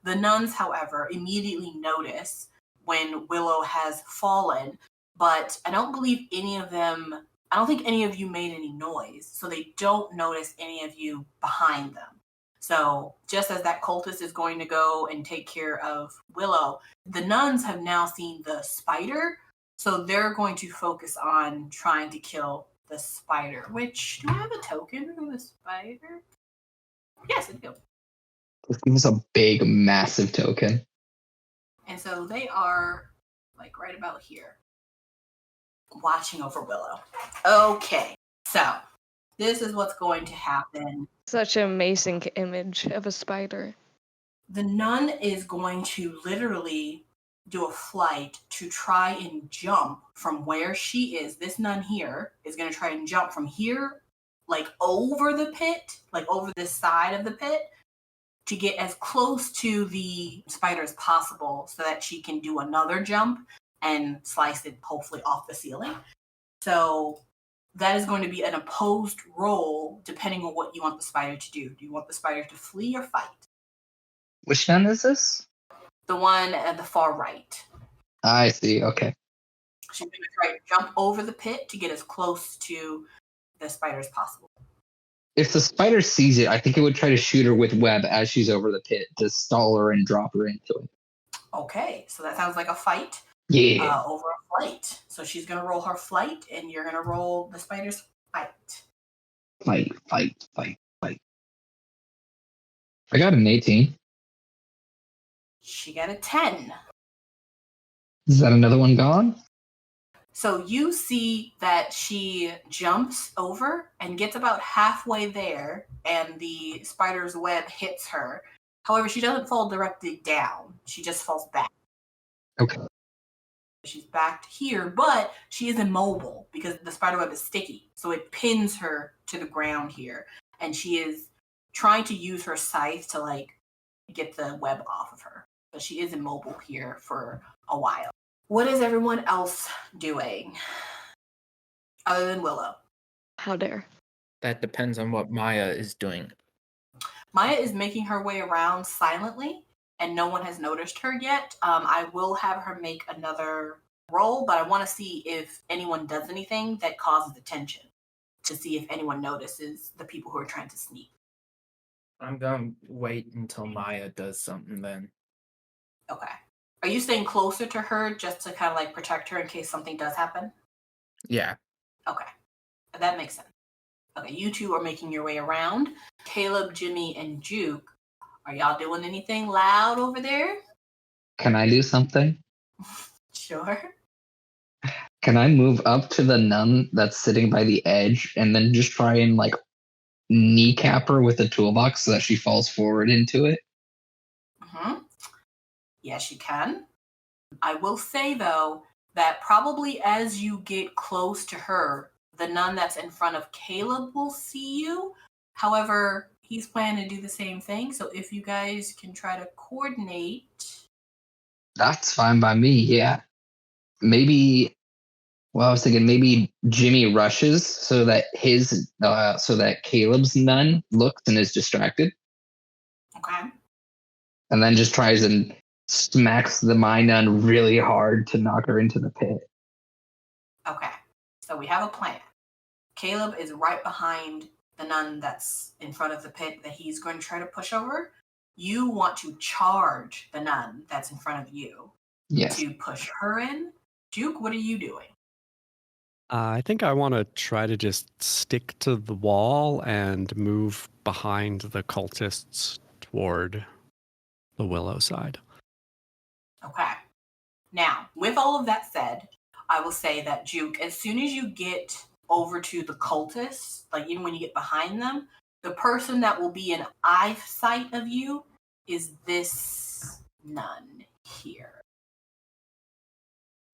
S1: The nuns, however, immediately notice when Willow has fallen, but I don't think any of you made any noise, so they don't notice any of you behind them. So just as that cultist is going to go and take care of Willow, the nuns have now seen the spider, so they're going to focus on trying to kill the spider. Which, do I have a token for the spider? Yes, I do.
S3: Give us a big, massive token.
S1: And so they are right about here, watching over Willow. Okay, so this is what's going to happen.
S2: Such an amazing image of a spider.
S1: The nun is going to literally do a flight to try and jump from where she is. This nun here is going to try and jump from here, over the pit, over this side of the pit, to get as close to the spider as possible so that she can do another jump and slice it hopefully off the ceiling. So that is going to be an opposed roll depending on what you want the spider to do. Do you want the spider to flee or fight?
S3: Which nun is this?
S1: The one at the far right.
S3: I see, okay.
S1: She's going to try to jump over the pit to get as close to the spider as possible.
S3: If the spider sees it, I think it would try to shoot her with web as she's over the pit to stall her and drop her into it.
S1: Okay, so that sounds like a fight.
S3: Yeah.
S1: Over a flight. So she's going to roll her flight, and you're going to roll the spider's fight.
S3: Fight. I got an 18.
S1: She got a 10.
S3: Is that another one gone?
S1: So you see that she jumps over and gets about halfway there, and the spider's web hits her. However, she doesn't fall directly down. She just falls back.
S3: Okay.
S1: She's back here, but she is immobile because the spider web is sticky. So it pins her to the ground here. And she is trying to use her scythe to get the web off of her. but she is immobile here for a while. What is everyone else doing other than Willow?
S2: How dare.
S6: That depends on what Maya is doing.
S1: Maya is making her way around silently, and no one has noticed her yet. I will have her make another roll, but I want to see if anyone does anything that causes attention, to see if anyone notices the people who are trying to sneak.
S6: I'm going to wait until Maya does something then.
S1: Okay. Are you staying closer to her just to kind of like protect her in case something does happen?
S6: Yeah.
S1: Okay. That makes sense. Okay, you two are making your way around. Caleb, Jimmy, and Juke, are y'all doing anything loud over there?
S3: Can I do something?
S1: Sure.
S3: Can I move up to the nun that's sitting by the edge and then just try and like kneecap her with a toolbox so that she falls forward into it?
S1: Mm-hmm. Yes, you can. I will say, though, that probably as you get close to her, the nun that's in front of Caleb will see you. However, he's planning to do the same thing. So if you guys can try to coordinate.
S3: That's fine by me, yeah. Maybe, well, I was thinking maybe Jimmy rushes so that so that Caleb's nun looks and is distracted.
S1: Okay.
S3: And then just tries and smacks my nun really hard to knock her into the pit.
S1: Okay. So we have a plan. Caleb is right behind the nun that's in front of the pit that he's going to try to push over. You want to charge the nun that's in front of you to push her in. Juke, what are you doing?
S4: I think I want to try to just stick to the wall and move behind the cultists toward the Willow side.
S1: Okay. Now, with all of that said, I will say that Juke, as soon as you get over to the cultists, like even when you get behind them, the person that will be in eyesight of you is this nun here.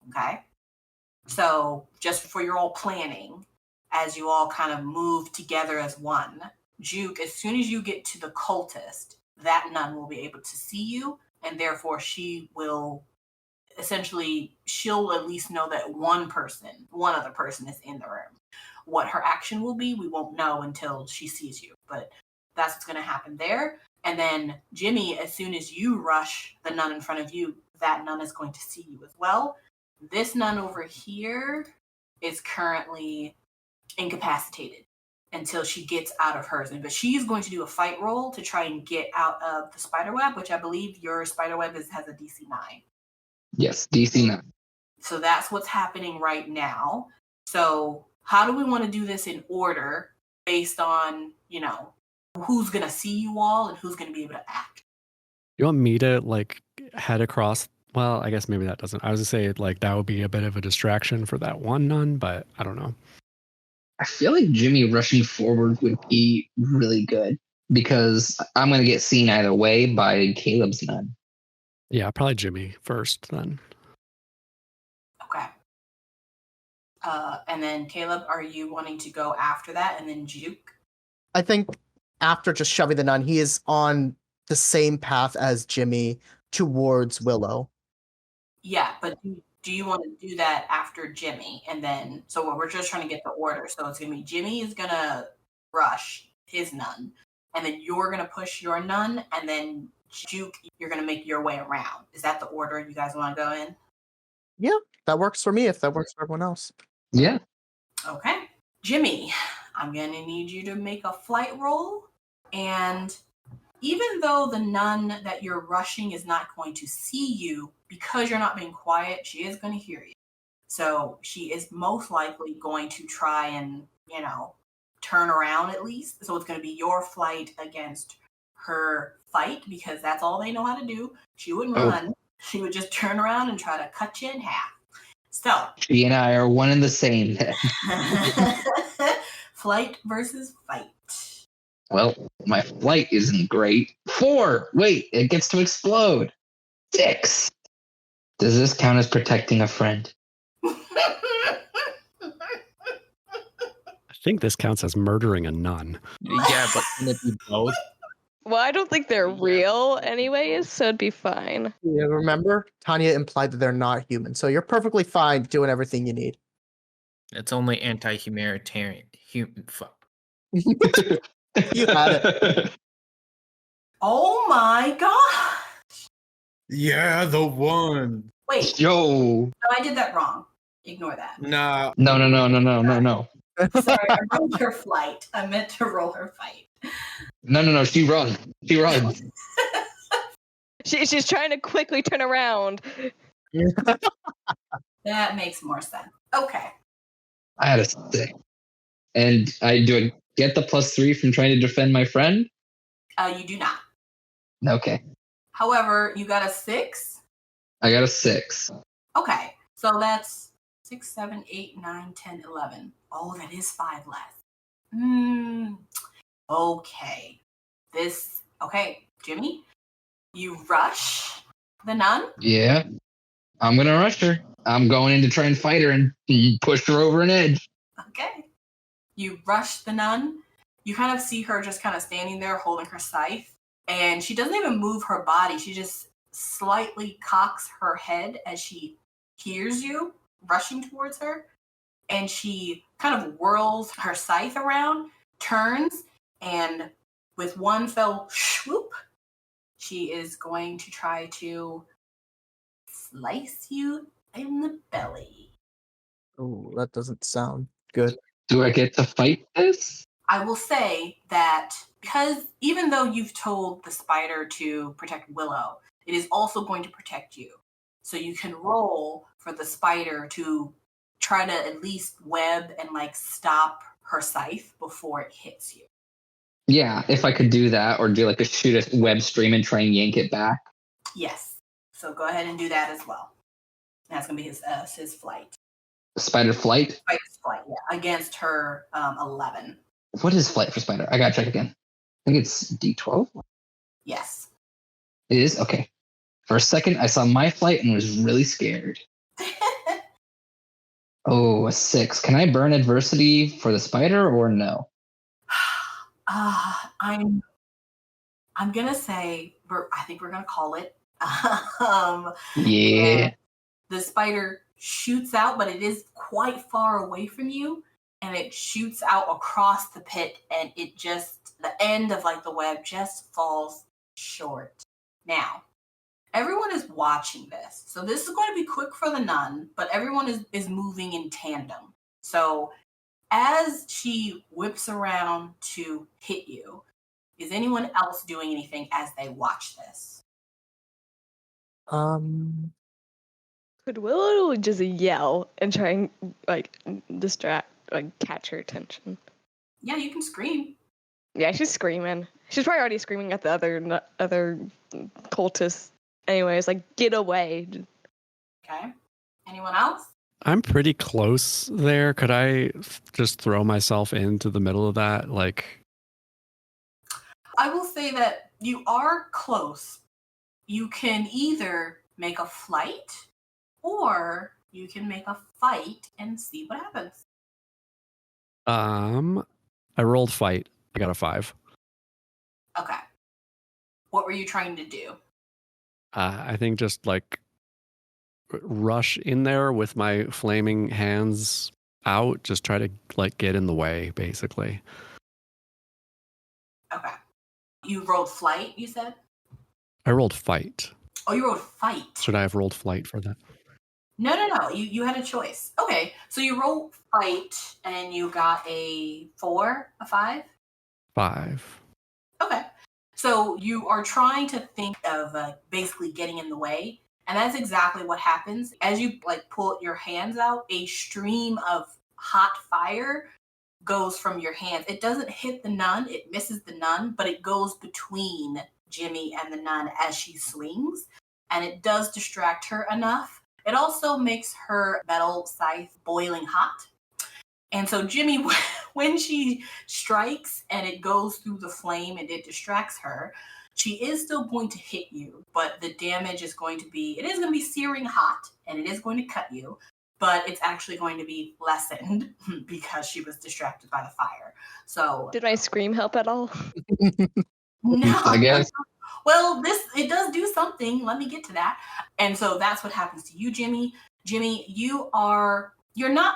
S1: Okay? So, just for your all planning, as you all kind of move together as one, Juke, as soon as you get to the cultist, that nun will be able to see you, and therefore she will essentially, she'll at least know that one other person is in the room. What her action will be, we won't know until she sees you, but that's what's going to happen there. And then Jimmy, as soon as you rush the nun in front of you, that nun is going to see you as well. This nun over here is currently incapacitated until she gets out of hers. But she's going to do a fight roll to try and get out of the spiderweb, which I believe your spiderweb has a DC 9.
S3: Yes, DC 9.
S1: So that's what's happening right now. So how do we want to do this in order based on, who's going to see you all and who's going to be able to act?
S4: You want me to like head across? Well, I guess maybe that doesn't. I was going to say like that would be a bit of a distraction for that one nun, but I don't know.
S3: I feel like Jimmy rushing forward would be really good because I'm going to get seen either way by Caleb's nun.
S4: Yeah, probably Jimmy first then.
S1: Okay. And then Caleb, are you wanting to go after that? And then Juke?
S5: I think after just shoving the nun, he is on the same path as Jimmy towards Willow.
S1: Yeah, but do you want to do that after Jimmy? And then, so we're just trying to get the order. So it's going to be Jimmy is going to rush his nun, and then you're going to push your nun, and then Juke, you're going to make your way around. Is that the order you guys want to go in?
S5: Yeah, that works for me if that works for everyone else.
S3: Yeah.
S1: Okay. Jimmy, I'm going to need you to make a flight roll. And even though the nun that you're rushing is not going to see you, because you're not being quiet, she is going to hear you. So she is most likely going to try and, turn around at least. So it's going to be your flight against her fight, because that's all they know how to do. She wouldn't run. She would just turn around and try to cut you in half. So
S3: She and I are one and the same then.
S1: Flight versus fight.
S3: Well, my flight isn't great. 4! Wait, it gets to explode. 6! Does this count as protecting a friend?
S4: I think this counts as murdering a nun.
S6: Yeah, but can it be both?
S2: Well, I don't think they're real anyways, so it'd be fine.
S5: Yeah, remember, Tanya implied that they're not human, so you're perfectly fine doing everything you need.
S6: It's only anti-humanitarian. Fuck.
S5: You had it.
S1: Oh my god!
S6: Yeah, the one.
S1: Wait,
S3: Yo.
S1: no, I did that wrong. Ignore that.
S6: Nah.
S3: No.
S1: Sorry, I rolled her flight. I meant to roll her fight.
S3: No. She runs.
S2: She's trying to quickly turn around.
S1: That makes more sense. Okay.
S3: I had a 6. And I get the +3 from trying to defend my friend?
S1: You do not.
S3: Okay.
S1: However, you got a 6.
S3: I got a 6.
S1: Okay. So that's 6, 7, 8, 9, 10, 11. Oh, that is 5 less. Okay. Okay, Jimmy, you rush the nun.
S3: Yeah. I'm going to rush her. I'm going in to try and fight her and push her over an edge.
S1: Okay. You rush the nun. You kind of see her just kind of standing there holding her scythe. And she doesn't even move her body. She just slightly cocks her head as she hears you rushing towards her. And she kind of whirls her scythe around, turns, and with one fell swoop, she is going to try to slice you in the belly.
S5: Oh, that doesn't sound good.
S3: Do I get to fight this?
S1: I will say that because even though you've told the spider to protect Willow, it is also going to protect you. So you can roll for the spider to try to at least web and stop her scythe before it hits you.
S3: Yeah, if I could do that, or do a shoot a web stream and try and yank it back.
S1: Yes. So go ahead and do that as well. That's going to be his flight.
S3: Spider flight?
S1: Spider's flight, yeah. Against her 11.
S3: What is flight for spider? I gotta check again. I think it's D12?
S1: Yes.
S3: It is? Okay. For a second, I saw my flight and was really scared. Oh, a 6. Can I burn adversity for the spider or no?
S1: I'm gonna say I think we're gonna call it.
S3: Yeah.
S1: The spider shoots out, but it is quite far away from you, and it shoots out across the pit, and it just the end of the web just falls short. Now, everyone is watching this, so this is going to be quick for the nun, but everyone is moving in tandem. So as she whips around to hit you, is anyone else doing anything as they watch this?
S2: Could Willow just yell and try and distract, catch her attention?
S1: Yeah, you can scream.
S2: Yeah, she's screaming. She's probably already screaming at the other cultists. Anyways, get away.
S1: Okay. Anyone else?
S4: I'm pretty close there. Could I just throw myself into the middle of that?
S1: I will say that you are close. You can either make a flight or you can make a fight and see what happens.
S4: I rolled fight. I got a 5.
S1: Okay. What were you trying to do?
S4: I think just rush in there with my flaming hands out, just try to get in the way, basically.
S1: Okay. You rolled flight, you said?
S4: I rolled fight.
S1: Oh, you rolled fight.
S4: Should I have rolled flight for that?
S1: No. You had a choice. Okay. So you rolled fight and you got a 4, a 5?
S4: 5.
S1: Okay. So you are trying to think of basically getting in the way. And that's exactly what happens. As you pull your hands out, a stream of hot fire goes from your hands. It doesn't hit the nun. It misses the nun, but it goes between Jimmy and the nun as she swings. And it does distract her enough. It also makes her metal scythe boiling hot. And so Jimmy, when she strikes and it goes through the flame and it distracts her, she is still going to hit you, but the damage is going to be searing hot and it is going to cut you, but it's actually going to be lessened because she was distracted by the fire. So
S2: did my scream help at all?
S1: No.
S3: I guess.
S1: Well, it does do something. Let me get to that. And so that's what happens to you, Jimmy. Jimmy, you're not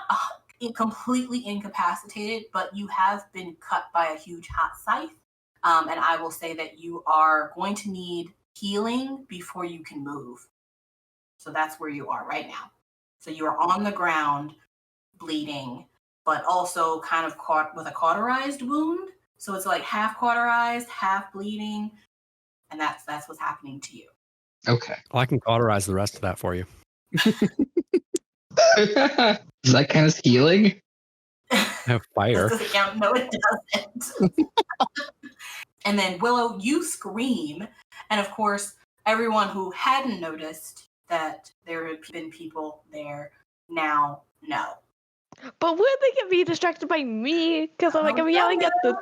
S1: completely incapacitated, but you have been cut by a huge hot scythe. And I will say that you are going to need healing before you can move. So that's where you are right now. So you are on the ground, bleeding, but also kind of caught with a cauterized wound. So it's like half cauterized, half bleeding, and that's what's happening to you.
S3: Okay.
S4: Well, I can cauterize the rest of that for you.
S3: Does that count as healing?
S4: I have fire.
S1: Does it count? No, it doesn't. And then Willow, you scream, and of course, everyone who hadn't noticed that there had been people there now know.
S2: But would they get be distracted by me? Because I'm yelling at the.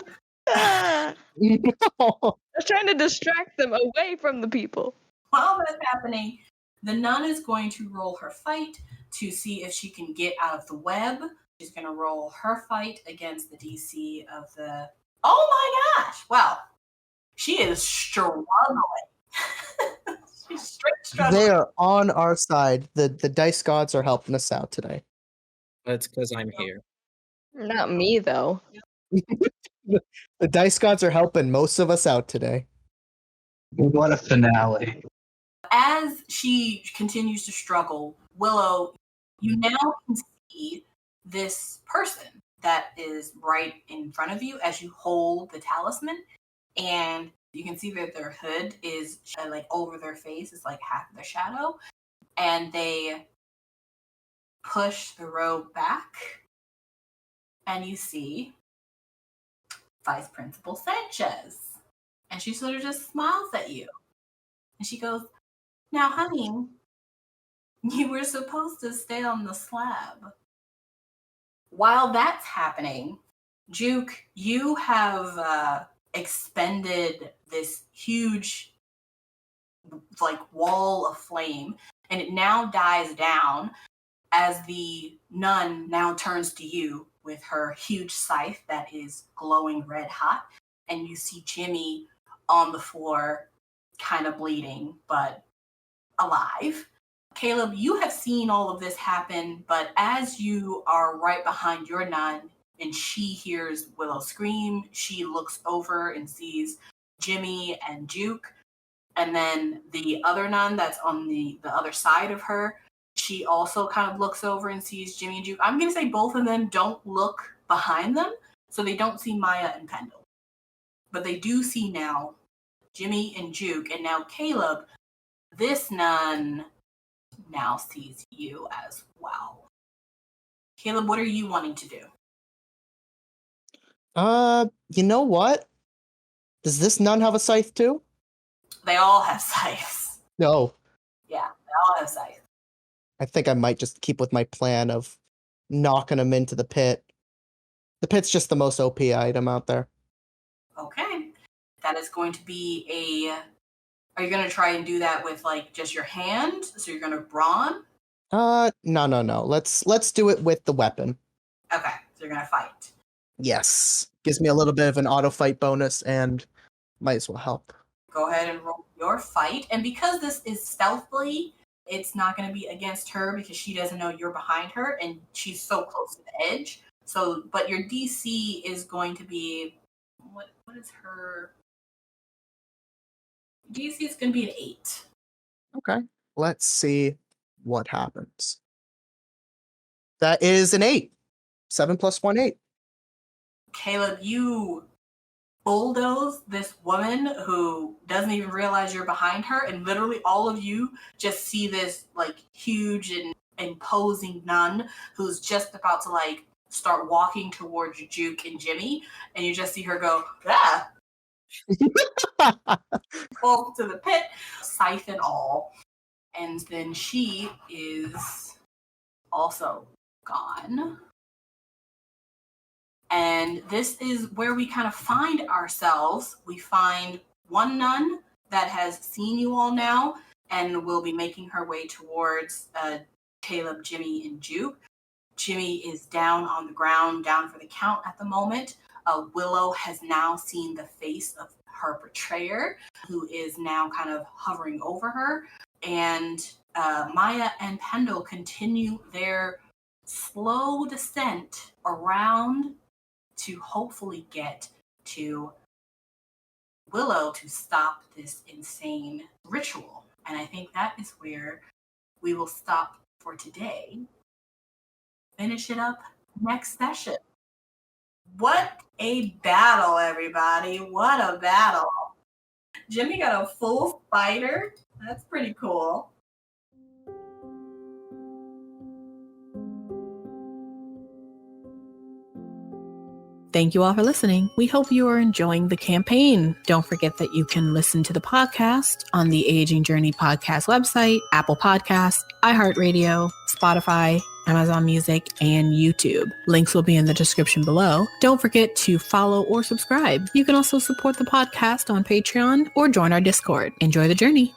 S2: I was trying to distract them away from the people.
S1: While that's happening, the nun is going to roll her fight to see if she can get out of the web. She's going to roll her fight against the DC of the... Oh my gosh! Well, she is struggling. She's straight struggling.
S5: They are on our side. The dice gods are helping us out today.
S6: That's because I'm here.
S2: Not me, though.
S5: The dice gods are helping most of us out today.
S3: What a finale.
S1: As she continues to struggle, Willow, you now can see this person that is right in front of you as you hold the talisman, and you can see that their hood is like over their face. It's like half of the shadow, and they push the robe back, and you see Vice Principal Sanchez, and she sort of just smiles at you, and she goes, "Now, honey, you were supposed to stay on the slab." While that's happening, Juke, you have expended this huge like wall of flame, and it now dies down as the nun now turns to you with her huge scythe that is glowing red hot, and you see Jimmy on the floor, kind of bleeding, but alive. Caleb, you have seen all of this happen, but as you are right behind your nun and she hears Willow scream, she looks over and sees Jimmy and Juke. And then the other nun that's on the other side of her, she also kind of looks over and sees Jimmy and Juke. I'm going to say both of them don't look behind them, so they don't see Maya and Pendle. But they do see now Jimmy and Juke. And now Caleb, this nun now sees you as well. Caleb, what are you wanting to do?
S5: You know what? Does this nun have a scythe too?
S1: They all have scythes.
S5: No.
S1: Yeah, they all have scythes.
S5: I think I might just keep with my plan of knocking them into the pit. The pit's just the most OP item out there.
S1: Okay. That is going to be a... Are you going to try and do that with, like, just your hand? So you're going to brawn?
S5: No. Let's do it with the weapon.
S1: Okay, so you're going to fight.
S5: Yes. Gives me a little bit of an auto fight bonus and might as well help.
S1: Go ahead and roll your fight. And because this is stealthily, it's not going to be against her because she doesn't know you're behind her and she's so close to the edge. So, but your DC is going to be... What is her... DC is going to be an 8.
S5: Okay. Let's see what happens. That is an 8. 7 plus 1, 8.
S1: Caleb, you bulldoze this woman who doesn't even realize you're behind her, and literally all of you just see this like huge and imposing nun who's just about to like start walking towards Juke and Jimmy, and you just see her go, ah! Fall to the pit, scythe and all. And then she is also gone. And this is where we kind of find ourselves. We find one nun that has seen you all now and will be making her way towards Caleb, Jimmy, and Juke. Jimmy is down on the ground, down for the count at the moment. Willow has now seen the face of her betrayer, who is now kind of hovering over her. And Maya and Pendle continue their slow descent around to hopefully get to Willow to stop this insane ritual. And I think that is where we will stop for today. Finish it up next session. What a battle, everybody. What a battle. Jimmy got a full spider. That's pretty cool. Thank you all for listening. We hope you are enjoying the campaign. Don't forget that you can listen to the podcast on the Aging Journey podcast website, Apple Podcasts, iHeartRadio, Spotify, Amazon Music, and YouTube. Links will be in the description below. Don't forget to follow or subscribe. You can also support the podcast on Patreon or join our Discord. Enjoy the journey.